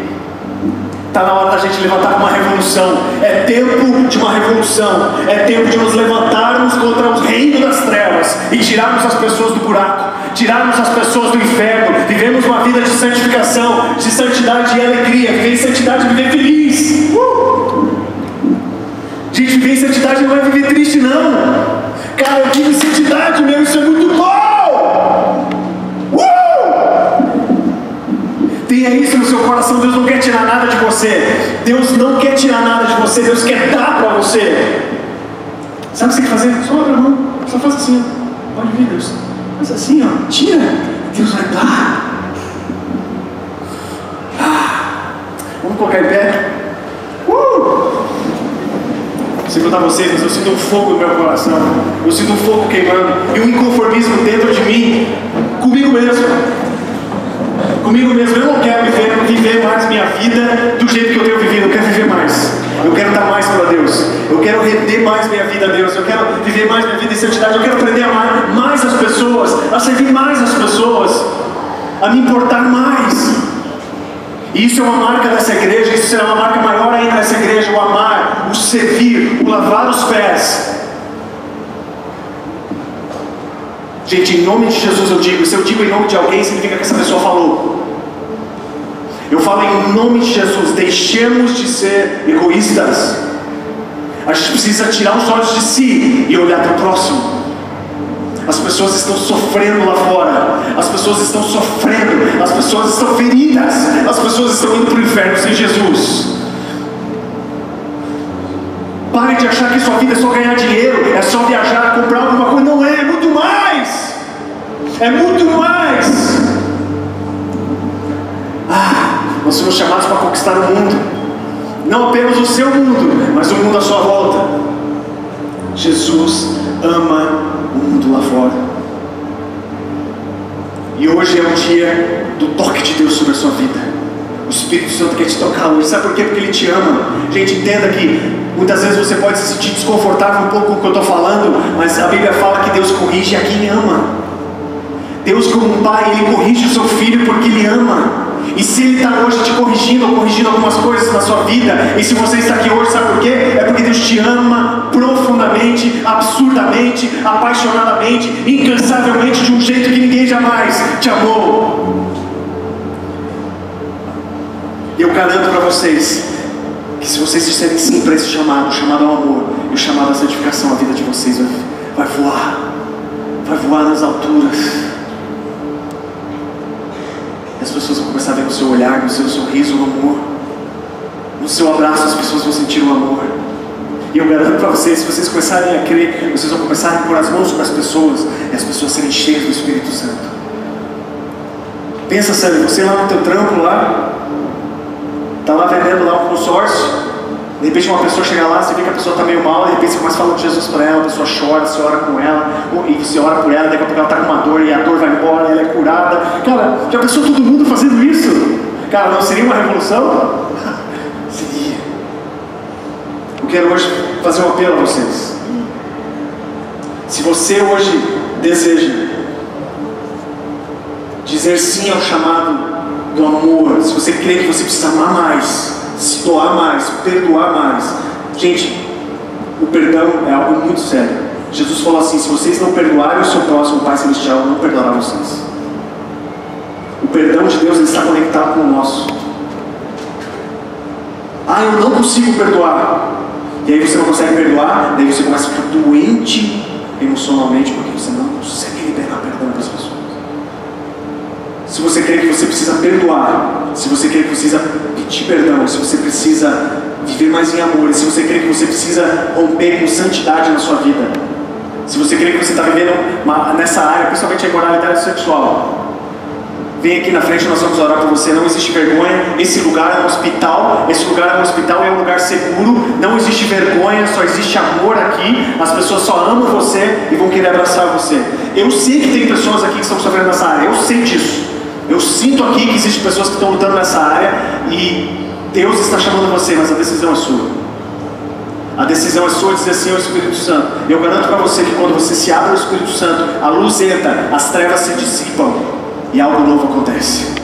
Está na hora da gente levantar uma revolução. É tempo de uma revolução. É tempo de nos levantarmos contra o reino das trevas e tirarmos as pessoas do buraco. tirarmos as pessoas do inferno, vivemos uma vida de santificação, de santidade e alegria. Viver em santidade e viver feliz. Gente, viver em santidade não é viver triste, não. Cara, eu vivo em santidade, meu, isso é muito bom. Tenha isso no seu coração. Deus não quer tirar nada de você. Deus não quer tirar nada de você. Deus quer dar para você. Sabe o que você tem que fazer? Só abre a mão, só faz assim, ó. Pode vir, Deus. Faz assim, ó. Tira. Deus vai dar. Vamos colocar em pé. Não sei contar vocês, mas eu sinto um fogo no meu coração. Eu sinto um fogo queimando. E um inconformismo dentro de mim. Comigo mesmo. Eu não quero viver mais minha vida do jeito que eu tenho vivido. Eu quero viver mais. Eu quero dar mais para Deus. Eu quero render mais minha vida a Deus. Eu quero viver mais minha vida em santidade. Eu quero aprender a amar mais as pessoas, a servir mais as pessoas, a me importar mais. E isso é uma marca dessa igreja. Isso será uma marca maior ainda dessa igreja. O amar, o servir, o lavar os pés. Gente, em nome de Jesus eu digo. Se eu digo em nome de alguém, significa que essa pessoa falou. Eu falo em nome de Jesus. Deixemos de ser egoístas. A gente precisa tirar os olhos de si e olhar para o próximo. As pessoas estão sofrendo lá fora. As pessoas estão sofrendo. As pessoas estão feridas. As pessoas estão indo para o inferno sem Jesus. Pare de achar que sua vida é só ganhar dinheiro, é só viajar, comprar alguma coisa. Não é, é muito mais. É muito mais. Nós somos chamados para conquistar o mundo. Não apenas o seu mundo, mas o mundo à sua volta. Jesus ama o mundo lá fora. E hoje é o dia do toque de Deus sobre a sua vida. O Espírito Santo quer te tocar hoje. Sabe por quê? Porque Ele te ama. Gente, entenda que muitas vezes você pode se sentir desconfortável um pouco com o que eu estou falando, mas a Bíblia fala que Deus corrige a quem ama. Deus, como um pai, Ele corrige o seu filho porque Ele ama. E se Ele está hoje te corrigindo ou corrigindo algumas coisas na sua vida, e se você está aqui hoje, sabe por quê? É porque Deus te ama profundamente, absurdamente, apaixonadamente, incansavelmente, de um jeito que ninguém jamais te amou. E eu garanto para vocês que se vocês disserem sim para esse chamado, o chamado ao amor e o chamado à santificação, a vida de vocês vai voar nas alturas. E as pessoas vão começar a ver no seu olhar, no seu sorriso, o amor. No seu abraço, as pessoas vão sentir o amor. E eu garanto para vocês, se vocês começarem a crer, vocês vão começar a pôr as mãos sobre as pessoas, e as pessoas serem cheias do Espírito Santo. Pensa, sério, você lá no teu trampo, lá, está lá vendendo lá um consórcio. De repente uma pessoa chega lá, você vê que a pessoa está meio mal, de repente você começa a falar de Jesus para ela, a pessoa chora, você ora com ela, e você ora por ela, daqui a pouco ela está com uma dor, e a dor vai embora, ela é curada. Cara, já pensou todo mundo fazendo isso? Cara, não seria uma revolução? Seria. Eu quero hoje fazer um apelo a vocês. Se você hoje deseja dizer sim ao chamado do amor, se você crê que você precisa amar mais, se doar mais, perdoar mais. Gente, o perdão é algo muito sério. Jesus falou assim: se vocês não perdoarem o seu próximo, o Pai Celestial não perdoará vocês. O perdão de Deus, ele está conectado com o nosso. Eu não consigo perdoar. E aí você não consegue perdoar, daí você começa a ficar doente emocionalmente, porque você não consegue liberar perdão para as pessoas. Se você crê que você precisa perdoar, se você crê que precisa pedir perdão, se você precisa viver mais em amor, se você crê que você precisa romper com santidade na sua vida, se você crê que você está vivendo nessa área, principalmente a imoralidade sexual, vem aqui na frente, nós vamos orar por você. Não existe vergonha. Esse lugar é um hospital. Esse lugar é um hospital, é um lugar seguro. Não existe vergonha, só existe amor aqui. As pessoas só amam você e vão querer abraçar você. Eu sei que tem pessoas aqui que estão sofrendo nessa área. Eu sei disso. Eu sinto aqui que existem pessoas que estão lutando nessa área e Deus está chamando você, mas a decisão é sua. A decisão é sua de dizer sim ao Espírito Santo. Eu garanto para você que quando você se abre ao Espírito Santo, a luz entra, as trevas se dissipam e algo novo acontece.